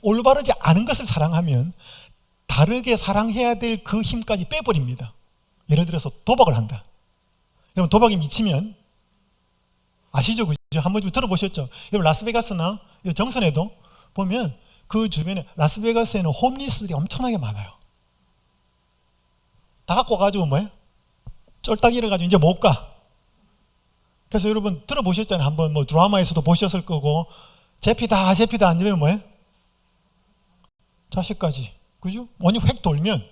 올바르지 않은 것을 사랑하면 다르게 사랑해야 될 그 힘까지 빼버립니다. 예를 들어서 도박을 한다. 여러분 도박에 미치면 아시죠? 그죠? 한 번쯤 들어보셨죠? 여러분 라스베가스나 정선에도 보면 그 주변에 라스베가스에는 홈리스들이 엄청나게 많아요. 다 갖고 와가지고 뭐예요? 쫄딱 잃어가지고 이제 못 가. 그래서 여러분 들어보셨잖아요. 한번 뭐 드라마에서도 보셨을 거고 제피다 안 되면 뭐예요? 자식까지. 그죠? 완전 획 돌면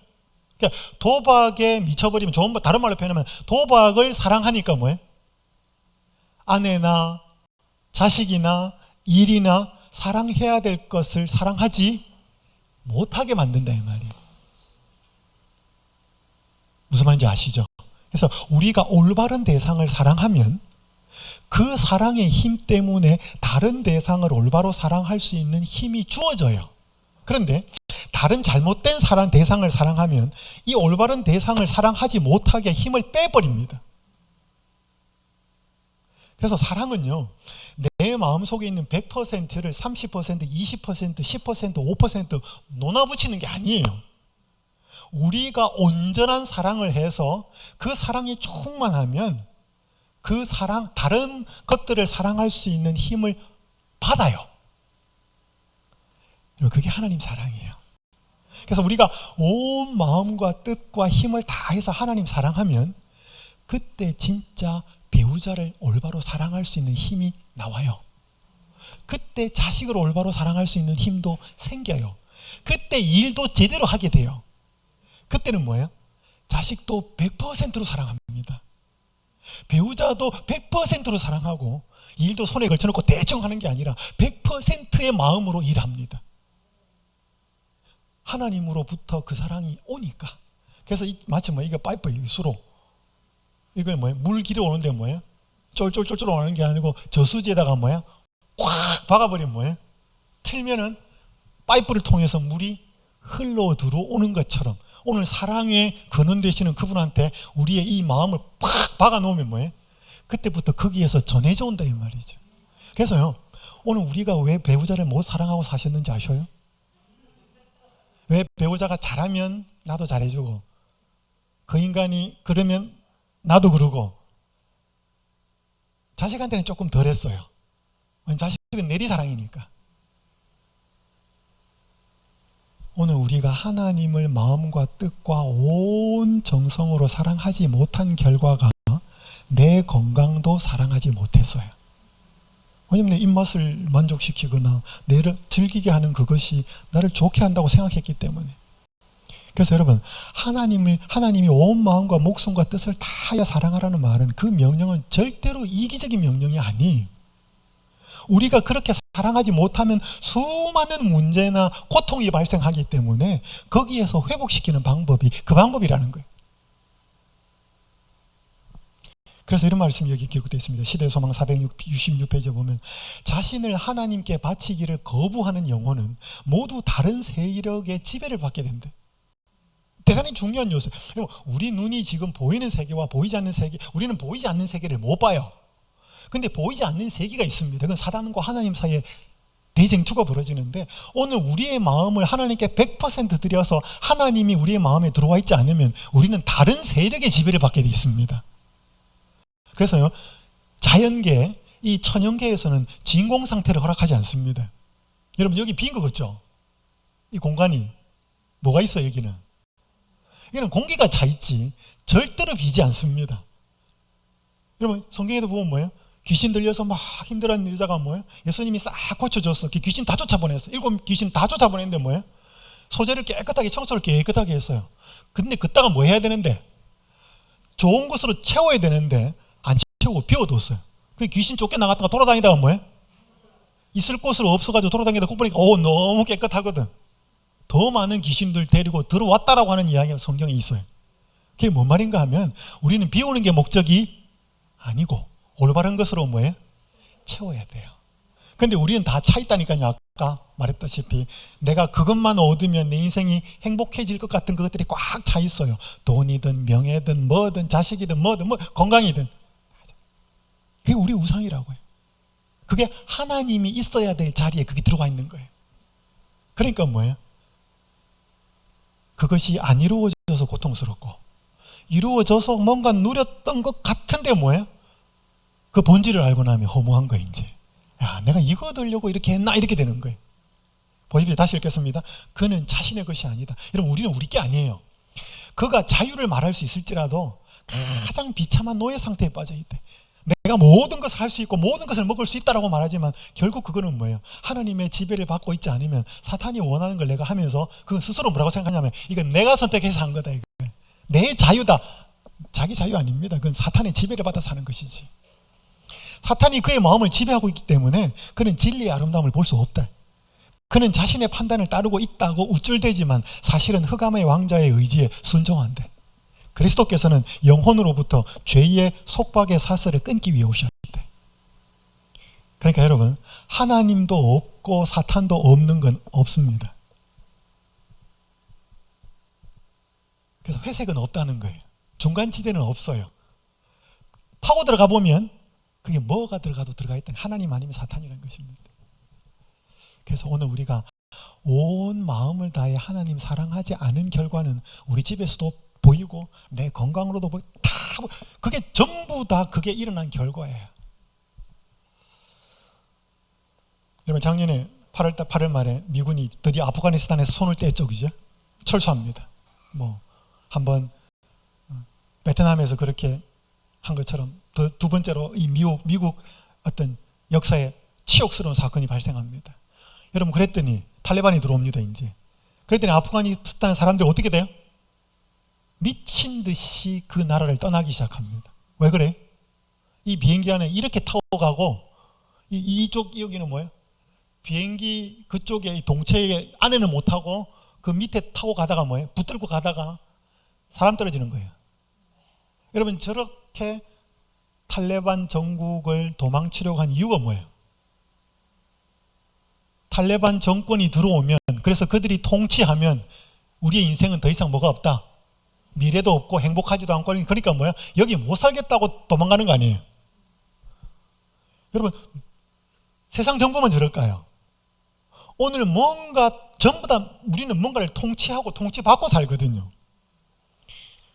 그러니까 도박에 미쳐버리면 좋은 다른 말로 표현하면 도박을 사랑하니까 뭐예요? 아내나 자식이나 일이나 사랑해야 될 것을 사랑하지 못하게 만든다 이 말이에요. 무슨 말인지 아시죠? 그래서 우리가 올바른 대상을 사랑하면 그 사랑의 힘 때문에 다른 대상을 올바로 사랑할 수 있는 힘이 주어져요. 그런데 다른 잘못된 대상을 사랑하면 이 올바른 대상을 사랑하지 못하게 힘을 빼버립니다. 그래서 사랑은요, 내 마음속에 있는 100%를 30%, 20%, 10%, 5% 놓아붙이는 게 아니에요. 우리가 온전한 사랑을 해서 그 사랑이 충만하면 그 사랑, 다른 것들을 사랑할 수 있는 힘을 받아요. 그게 하나님 사랑이에요. 그래서 우리가 온 마음과 뜻과 힘을 다해서 하나님 사랑하면 그때 진짜 배우자를 올바로 사랑할 수 있는 힘이 나와요. 그때 자식을 올바로 사랑할 수 있는 힘도 생겨요. 그때 일도 제대로 하게 돼요. 그때는 뭐예요? 자식도 100%로 사랑합니다. 배우자도 100%로 사랑하고 일도 손에 걸쳐놓고 대충 하는 게 아니라 100%의 마음으로 일합니다. 하나님으로부터 그 사랑이 오니까. 그래서 마치 이거 파이프 수로 이걸 뭐예요? 물 길어 오는데 뭐예요? 쫄쫄쫄쫄 오는 게 아니고 저수지에다가 뭐예요? 꽉 박아버리면 뭐예요? 틀면은 파이프를 통해서 물이 흘러 들어오는 것처럼 오늘 사랑의 근원 되시는 그분한테 우리의 이 마음을 팍 박아놓으면 뭐예요? 그때부터 거기에서 전해져 온다 이 말이죠. 그래서요, 오늘 우리가 왜 배우자를 못 사랑하고 사셨는지 아셔요? 왜 배우자가 잘하면 나도 잘해주고 그 인간이 그러면 나도 그러고 자식한테는 조금 덜 했어요. 자식은 내리사랑이니까. 오늘 우리가 하나님을 마음과 뜻과 온 정성으로 사랑하지 못한 결과가 내 건강도 사랑하지 못했어요. 왜냐면 내 입맛을 만족시키거나 내를 즐기게 하는 그것이 나를 좋게 한다고 생각했기 때문에. 그래서 여러분, 하나님이 온 마음과 목숨과 뜻을 다하여 사랑하라는 말은, 그 명령은 절대로 이기적인 명령이 아니에요. 우리가 그렇게 사랑하지 못하면 수많은 문제나 고통이 발생하기 때문에 거기에서 회복시키는 방법이 그 방법이라는 거예요. 그래서 이런 말씀이 여기 기록되어 있습니다. 시대의 소망 466페이지에 보면, 자신을 하나님께 바치기를 거부하는 영혼은 모두 다른 세력의 지배를 받게 된대. 대단히 중요한 요소예요. 우리 눈이 지금 보이는 세계와 보이지 않는 세계, 우리는 보이지 않는 세계를 못 봐요. 근데 보이지 않는 세계가 있습니다. 그건 사단과 하나님 사이에 대쟁투가 벌어지는데, 오늘 우리의 마음을 하나님께 100% 드려서 하나님이 우리의 마음에 들어와 있지 않으면 우리는 다른 세력의 지배를 받게 되어 있습니다. 그래서요, 자연계, 이 천연계에서는 진공 상태를 허락하지 않습니다. 여러분, 여기 빈 거 같죠? 이 공간이 뭐가 있어요? 여기는 공기가 차 있지 절대로 비지 않습니다. 여러분, 성경에도 보면 뭐예요? 귀신 들려서 막 힘들어하는 여자가 뭐예요? 예수님이 싹 고쳐줬어. 귀신 다 쫓아보냈어. 7 귀신 다 쫓아보냈는데 뭐예요? 소재를 깨끗하게, 청소를 깨끗하게 했어요. 근데 그따가 뭐 해야 되는데? 좋은 것으로 채워야 되는데 안 채우고 비워뒀어요. 그 귀신 쫓겨나갔다가 돌아다니다가 뭐예요? 있을 곳으로 없어가지고 돌아다니다가 꼭 보니까 너무 깨끗하거든. 더 많은 귀신들 데리고 들어왔다라고 하는 이야기가 성경에 있어요. 그게 뭔 말인가 하면, 우리는 비우는 게 목적이 아니고 올바른 것으로 뭐예요? 채워야 돼요. 근데 우리는 다 차 있다니까요. 아까 말했다시피 내가 그것만 얻으면 내 인생이 행복해질 것 같은 것들이 꽉 차 있어요. 돈이든 명예든 뭐든 자식이든 뭐든 건강이든. 그게 우리 우상이라고요. 그게 하나님이 있어야 될 자리에 그게 들어와 있는 거예요. 그러니까 뭐예요? 그것이 안 이루어져서 고통스럽고, 이루어져서 뭔가 누렸던 것 같은데 뭐예요? 그 본질을 알고 나면 허무한 거예요. 이제 내가 이거 얻으려고 이렇게 했나, 이렇게 되는 거예요. 보십시오. 다시 읽겠습니다. 그는 자신의 것이 아니다. 여러분, 우리는 우리 게 아니에요. 그가 자유를 말할 수 있을지라도 가장 비참한 노예 상태에 빠져 있대. 내가 모든 것을 할 수 있고 모든 것을 먹을 수 있다라고 말하지만 결국 그거는 뭐예요? 하나님의 지배를 받고 있지 않으면 사탄이 원하는 걸 내가 하면서 그건 스스로 뭐라고 생각하냐면, 이건 내가 선택해서 한 거다, 이거. 내 자유다. 자기 자유 아닙니다. 그건 사탄의 지배를 받아서 하는 것이지. 사탄이 그의 마음을 지배하고 있기 때문에 그는 진리의 아름다움을 볼 수 없다. 그는 자신의 판단을 따르고 있다고 우쭐대지만 사실은 흑암의 왕자의 의지에 순종한대. 그리스도께서는 영혼으로부터 죄의 속박의 사슬을 끊기 위해 오셨대. 그러니까 여러분, 하나님도 없고 사탄도 없는 건 없습니다. 그래서 회색은 없다는 거예요. 중간지대는 없어요. 파고 들어가 보면 그게 뭐가 들어가도 들어가 있다는, 하나님 아니면 사탄이라는 것입니다. 그래서 오늘 우리가 온 마음을 다해 하나님 사랑하지 않은 결과는 우리 집에서도 보이고 내 건강으로도 보이고, 다 그게 전부 다 그게 일어난 결과예요. 여러분, 작년에 8월 말에 미군이 드디어 아프가니스탄에서 손을 떼었죠, 그죠? 철수합니다. 한번 베트남에서 그렇게 한 것처럼 두 번째로 이 미국 어떤 역사에 치욕스러운 사건이 발생합니다. 여러분, 그랬더니 탈레반이 들어옵니다. 이제 그랬더니 아프가니스탄 사람들이 어떻게 돼요? 미친 듯이 그 나라를 떠나기 시작합니다. 왜 그래? 이 비행기 안에 이렇게 타고 가고, 이쪽 여기는 뭐예요? 비행기 그쪽에 동체 안에는 못 타고 그 밑에 타고 가다가 뭐예요? 붙들고 가다가 사람 떨어지는 거예요. 여러분, 저렇게 탈레반 정국을 도망치려고 한 이유가 뭐예요? 탈레반 정권이 들어오면, 그래서 그들이 통치하면 우리의 인생은 더 이상 뭐가 없다? 미래도 없고 행복하지도 않고. 그러니까 뭐야? 여기 못 살겠다고 도망가는 거 아니에요? 여러분, 세상 정부만 저럴까요? 오늘 뭔가 전부 다 우리는 뭔가를 통치하고 통치받고 살거든요.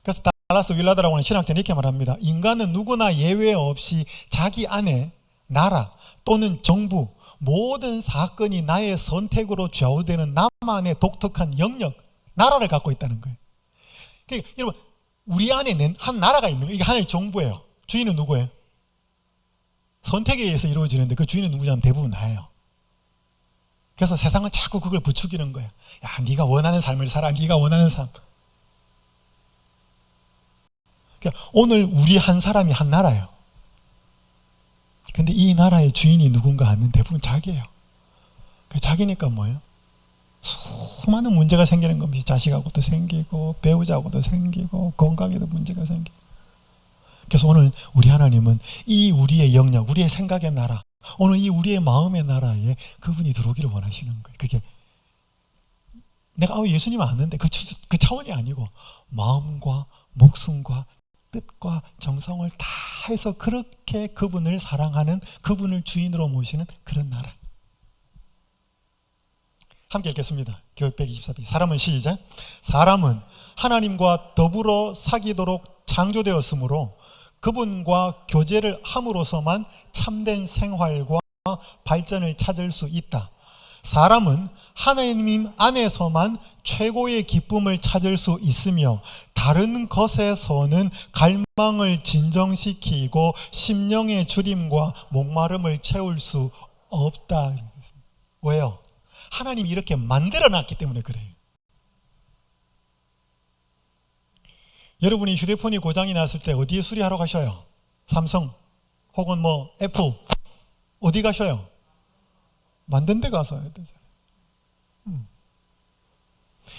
그래서 달라스 윌라드라고 하는 신학자는 이렇게 말합니다. 인간은 누구나 예외 없이 자기 안에 나라 또는 정부, 모든 사건이 나의 선택으로 좌우되는 나만의 독특한 영역, 나라를 갖고 있다는 거예요. 그러니까 여러분, 우리 안에 한 나라가 있는 거예요. 이게 하나의 정부예요. 주인은 누구예요? 선택에 의해서 이루어지는데 그 주인은 누구냐면 대부분 나예요. 그래서 세상은 자꾸 그걸 부추기는 거예요. 야, 네가 원하는 삶을 살아. 네가 원하는 삶. 그러니까 오늘 우리 한 사람이 한 나라예요. 근데 이 나라의 주인이 누군가 하면 대부분 자기예요. 자기니까 뭐예요? 수많은 문제가 생기는 겁니다. 자식하고도 생기고 배우자하고도 생기고 건강에도 문제가 생기고. 그래서 오늘 우리 하나님은 이 우리의 영역, 우리의 생각의 나라, 오늘 이 우리의 마음의 나라에 그분이 들어오기를 원하시는 거예요. 그게 내가 예수님 아는데 그 차원이 아니고 마음과 목숨과 뜻과 정성을 다 해서 그렇게 그분을 사랑하는, 그분을 주인으로 모시는 그런 나라. 함께 읽겠습니다. 교육 124페이지. 사람은 시작. 사람은 하나님과 더불어 사귀도록 창조되었으므로 그분과 교제를 함으로써만 참된 생활과 발전을 찾을 수 있다. 사람은 하나님 안에서만 최고의 기쁨을 찾을 수 있으며 다른 것에서는 갈망을 진정시키고 심령의 주림과 목마름을 채울 수 없다. 왜요? 하나님이 이렇게 만들어놨기 때문에 그래요. 여러분이 휴대폰이 고장이 났을 때 어디에 수리하러 가셔요? 삼성 혹은 뭐 애플 어디 가셔요? 만든 데 가서 해야 되죠.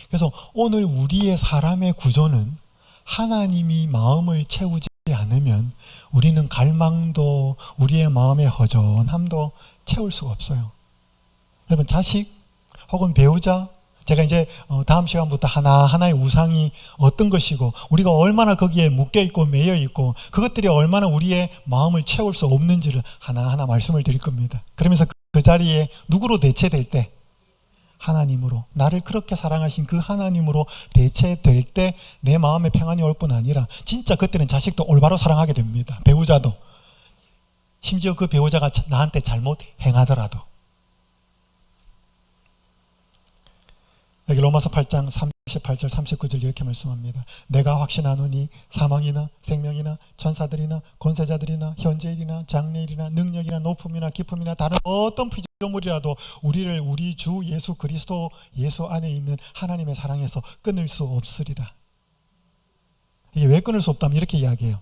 그래서 오늘 우리의 사람의 구조는 하나님이 마음을 채우지 않으면 우리는 갈망도 우리의 마음의 허전함도 채울 수가 없어요. 여러분 자식 혹은 배우자, 제가 이제 다음 시간부터 하나하나의 우상이 어떤 것이고 우리가 얼마나 거기에 묶여있고 매여있고 그것들이 얼마나 우리의 마음을 채울 수 없는지를 하나하나 말씀을 드릴 겁니다. 그러면서 그 자리에 누구로 대체될 때? 하나님으로, 나를 그렇게 사랑하신 그 하나님으로 대체될 때 내 마음에 평안이 올 뿐 아니라 진짜 그때는 자식도 올바로 사랑하게 됩니다. 배우자도, 심지어 그 배우자가 나한테 잘못 행하더라도. 여기 로마서 8장 38절 39절 이렇게 말씀합니다. 내가 확신하노니 사망이나 생명이나 천사들이나 권세자들이나 현재일이나 장래일이나 능력이나 높음이나 깊음이나 다른 어떤 피조물이라도 우리를 우리 주 예수 그리스도 예수 안에 있는 하나님의 사랑에서 끊을 수 없으리라. 이게 왜 끊을 수 없다면 이렇게 이야기해요.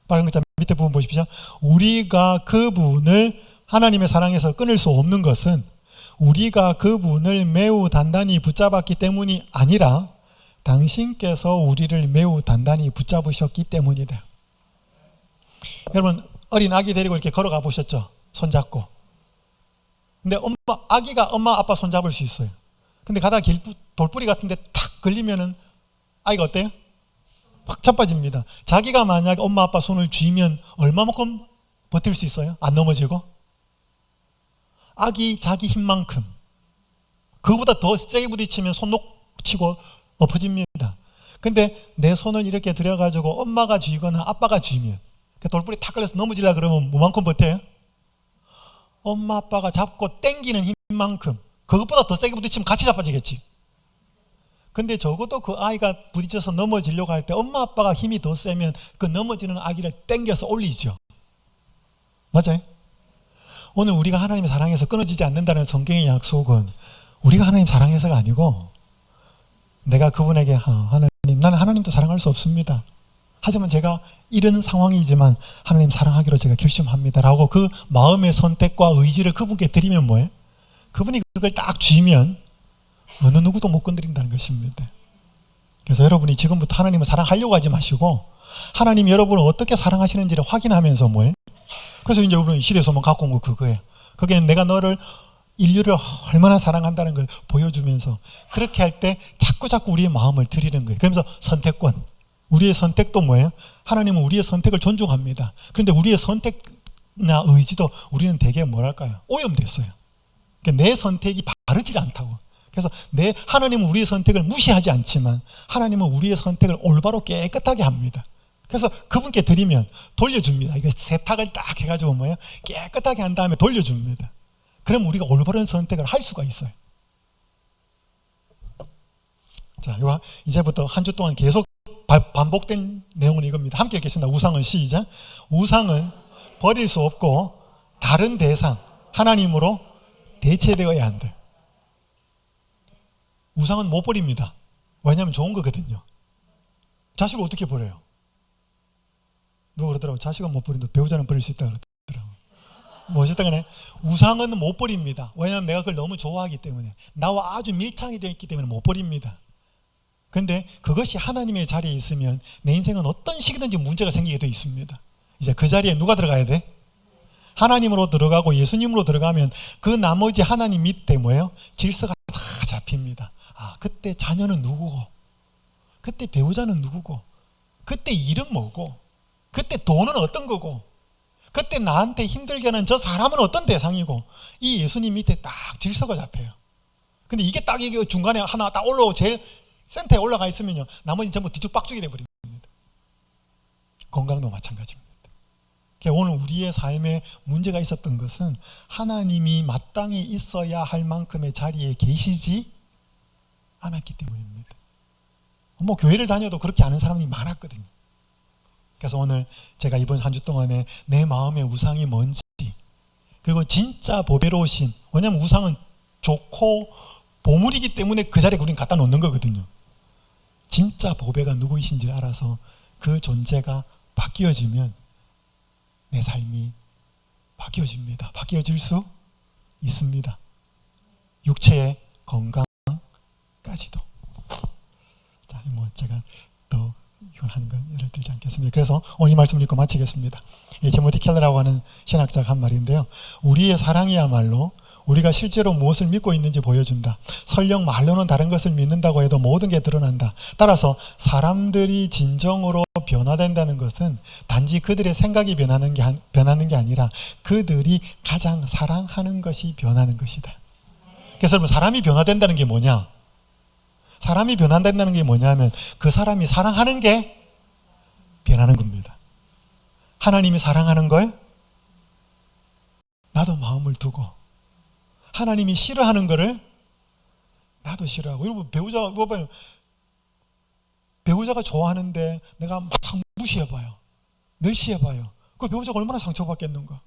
빨간 글자 밑에 부분 보십시오. 우리가 그분을 하나님의 사랑에서 끊을 수 없는 것은 우리가 그분을 매우 단단히 붙잡았기 때문이 아니라 당신께서 우리를 매우 단단히 붙잡으셨기 때문이다. 여러분 어린 아기 데리고 이렇게 걸어가 보셨죠? 손잡고. 근데 아기가 엄마 아빠 손잡을 수 있어요. 근데 가다가 돌뿌리 같은 데 탁 걸리면은 아이가 어때요? 확 자빠집니다. 자기가 만약 엄마 아빠 손을 쥐면 얼마만큼 버틸 수 있어요? 안 넘어지고? 아기 자기 힘만큼, 그거보다 더 세게 부딪히면 손 놓치고 엎어집니다. 근데 내 손을 이렇게 들여가지고 엄마가 쥐거나 아빠가 쥐면 돌뿌리 탁 걸려서 넘어지려고 그러면 뭐만큼 버텨요? 엄마 아빠가 잡고 당기는 힘만큼, 그것보다 더 세게 부딪히면 같이 자빠지겠지. 근데 적어도 그 아이가 부딪혀서 넘어지려고 할 때 엄마 아빠가 힘이 더 세면 그 넘어지는 아기를 당겨서 올리죠. 맞아요? 오늘 우리가 하나님의 사랑에서 끊어지지 않는다는 성경의 약속은 우리가 하나님 사랑해서가 아니고 내가 그분에게 하나님, 나는 하나님도 사랑할 수 없습니다. 하지만 제가 이런 상황이지만 하나님 사랑하기로 제가 결심합니다 라고 그 마음의 선택과 의지를 그분께 드리면 뭐예요? 그분이 그걸 딱 쥐면 어느 누구도 못 건드린다는 것입니다. 그래서 여러분이 지금부터 하나님을 사랑하려고 하지 마시고 하나님이 여러분을 어떻게 사랑하시는지를 확인하면서 뭐예요? 그래서 이제 여러분 시대소망 갖고 온 거 그거예요. 그게 내가 너를 인류를 얼마나 사랑한다는 걸 보여주면서 그렇게 할 때 자꾸 우리의 마음을 드리는 거예요. 그러면서 선택권, 우리의 선택도 뭐예요? 하나님은 우리의 선택을 존중합니다. 그런데 우리의 선택이나 의지도 우리는 되게 뭐랄까요? 오염됐어요. 그러니까 내 선택이 바르지 않다고. 그래서 하나님은 우리의 선택을 무시하지 않지만 하나님은 우리의 선택을 올바로 깨끗하게 합니다. 그래서 그분께 드리면 돌려줍니다. 이거 세탁을 딱 해가지고 뭐예요? 깨끗하게 한 다음에 돌려줍니다. 그럼 우리가 올바른 선택을 할 수가 있어요. 자, 이거 이제부터 한 주 동안 계속 반복된 내용은 이겁니다. 함께 읽겠습니다. 우상은 시작. 우상은 버릴 수 없고 다른 대상, 하나님으로 대체되어야 한다. 우상은 못 버립니다. 왜냐하면 좋은 거거든요. 자식을 어떻게 버려요? 누가 그러더라고. 자식은 못 버린다. 배우자는 버릴 수 있다 그러더라고. 뭐 어쨌든 간에 우상은 못 버립니다. 왜냐하면 내가 그걸 너무 좋아하기 때문에, 나와 아주 밀착이 되어 있기 때문에 못 버립니다. 그런데 그것이 하나님의 자리에 있으면 내 인생은 어떤 식이든지 문제가 생기게 되어 있습니다. 이제 그 자리에 누가 들어가야 돼? 하나님으로 들어가고 예수님으로 들어가면 그 나머지 하나님 밑에 뭐예요? 질서가 다 잡힙니다. 아, 그때 자녀는 누구고, 그때 배우자는 누구고, 그때 일은 뭐고, 그때 돈은 어떤 거고, 그때 나한테 힘들게 하는 저 사람은 어떤 대상이고, 이 예수님 밑에 딱 질서가 잡혀요. 근데 이게 딱 이게 중간에 하나 딱 올라오고 제일 센터에 올라가 있으면요, 나머지 전부 뒤죽박죽이 돼버립니다. 건강도 마찬가지입니다. 오늘 우리의 삶에 문제가 있었던 것은 하나님이 마땅히 있어야 할 만큼의 자리에 계시지 않았기 때문입니다. 뭐 교회를 다녀도 그렇게 아는 사람이 많았거든요. 그래서 오늘 제가 이번 한 주 동안에 내 마음의 우상이 뭔지, 그리고 진짜 보배로우신, 왜냐하면 우상은 좋고 보물이기 때문에 그 자리에 우린 갖다 놓는 거거든요. 진짜 보배가 누구이신지를 알아서 그 존재가 바뀌어지면 내 삶이 바뀌어집니다. 바뀌어질 수 있습니다. 육체의 건강까지도. 자, 뭐 제가 더 이걸 하는 걸 예를 들지 않겠습니다. 그래서 오늘 이 말씀을 읽고 마치겠습니다. 티모티 켈러라고 하는 신학자가 한 말인데요. 우리의 사랑이야말로 우리가 실제로 무엇을 믿고 있는지 보여준다. 설령 말로는 다른 것을 믿는다고 해도 모든 게 드러난다. 따라서 사람들이 진정으로 변화된다는 것은 단지 그들의 생각이 변하는 게 아니라 그들이 가장 사랑하는 것이 변하는 것이다. 그래서 여러분, 사람이 변화된다는 게 뭐냐? 사람이 변화된다는 게 뭐냐면 그 사람이 사랑하는 게 변하는 겁니다. 하나님이 사랑하는 걸 나도 마음을 두고, 하나님이 싫어하는 거를 나도 싫어하고. 여러분, 배우자가 좋아하는데 내가 막 무시해봐요, 멸시해봐요. 그 배우자가 얼마나 상처받겠는가.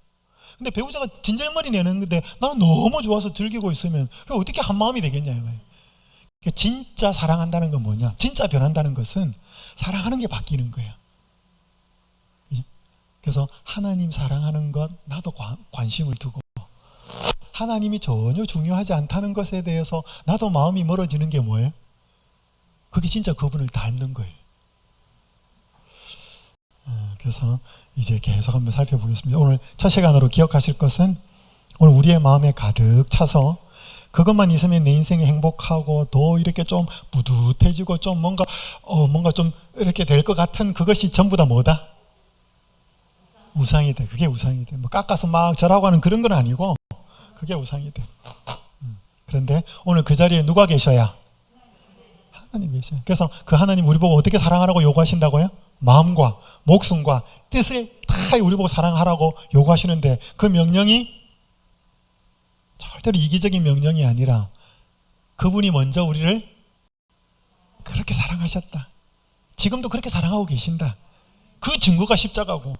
근데 배우자가 진절머리 내는 건데 나는 너무 좋아서 즐기고 있으면 어떻게 한 마음이 되겠냐. 진짜 사랑한다는 건 뭐냐? 진짜 변한다는 것은 사랑하는 게 바뀌는 거예요. 그래서 하나님 사랑하는 것 나도 관심을 두고, 하나님이 전혀 중요하지 않다는 것에 대해서 나도 마음이 멀어지는 게 뭐예요? 그게 진짜 그분을 닮는 거예요. 그래서 이제 계속 한번 살펴보겠습니다. 오늘 첫 시간으로 기억하실 것은, 오늘 우리의 마음에 가득 차서 그것만 있으면 내 인생이 행복하고 더 이렇게 좀 뿌듯해지고 좀 뭔가 좀 이렇게 될 것 같은 그것이 전부 다 뭐다? 우상이 돼. 그게 우상이 돼. 뭐 깎아서 막 절하고 하는 그런 건 아니고 그게 우상이 돼. 그런데 오늘 그 자리에 누가 계셔야? 하나님 계셔요. 그래서 그 하나님 우리 보고 어떻게 사랑하라고 요구하신다고요? 마음과 목숨과 뜻을 다 우리 보고 사랑하라고 요구하시는데, 그 명령이 절대로 이기적인 명령이 아니라 그분이 먼저 우리를 그렇게 사랑하셨다. 지금도 그렇게 사랑하고 계신다. 그 증거가 십자가고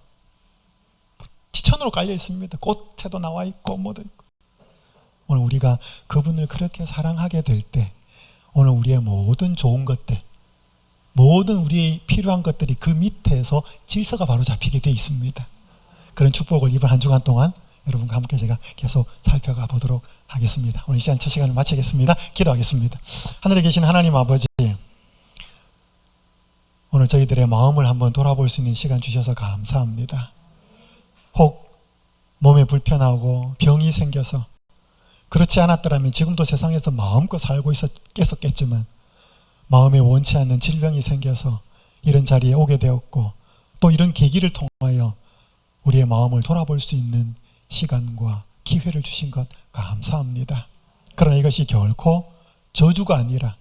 지천으로 깔려 있습니다. 꽃에도 나와 있고 뭐도 있고. 오늘 우리가 그분을 그렇게 사랑하게 될 때, 오늘 우리의 모든 좋은 것들, 모든 우리의 필요한 것들이 그 밑에서 질서가 바로 잡히게 되어 있습니다. 그런 축복을 이번 한 주간 동안 여러분과 함께 제가 계속 살펴가 보도록 하겠습니다. 오늘 이 시간 첫 시간을 마치겠습니다. 기도하겠습니다. 하늘에 계신 하나님 아버지, 오늘 저희들의 마음을 한번 돌아볼 수 있는 시간 주셔서 감사합니다. 혹 몸에 불편하고 병이 생겨서, 그렇지 않았더라면 지금도 세상에서 마음껏 살고 있었겠지만 마음에 원치 않는 질병이 생겨서 이런 자리에 오게 되었고, 또 이런 계기를 통하여 우리의 마음을 돌아볼 수 있는 시간과 기회를 주신 것 감사합니다. 그러나 이것이 결코 저주가 아니라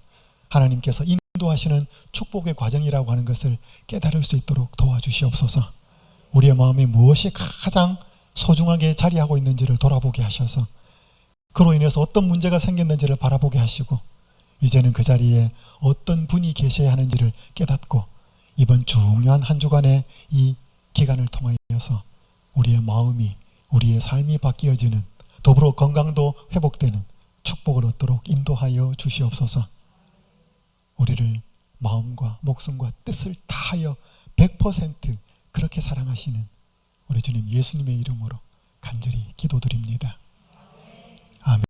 하나님께서 인도하시는 축복의 과정이라고 하는 것을 깨달을 수 있도록 도와주시옵소서. 우리의 마음에 무엇이 가장 소중하게 자리하고 있는지를 돌아보게 하셔서, 그로 인해서 어떤 문제가 생겼는지를 바라보게 하시고, 이제는 그 자리에 어떤 분이 계셔야 하는지를 깨닫고, 이번 중요한 한 주간의 이 기간을 통하여서 우리의 마음이 우리의 삶이 바뀌어지는, 더불어 건강도 회복되는 축복을 얻도록 인도하여 주시옵소서. 우리를 마음과 목숨과 뜻을 다하여 100% 그렇게 사랑하시는 우리 주님 예수님의 이름으로 간절히 기도드립니다. 아멘.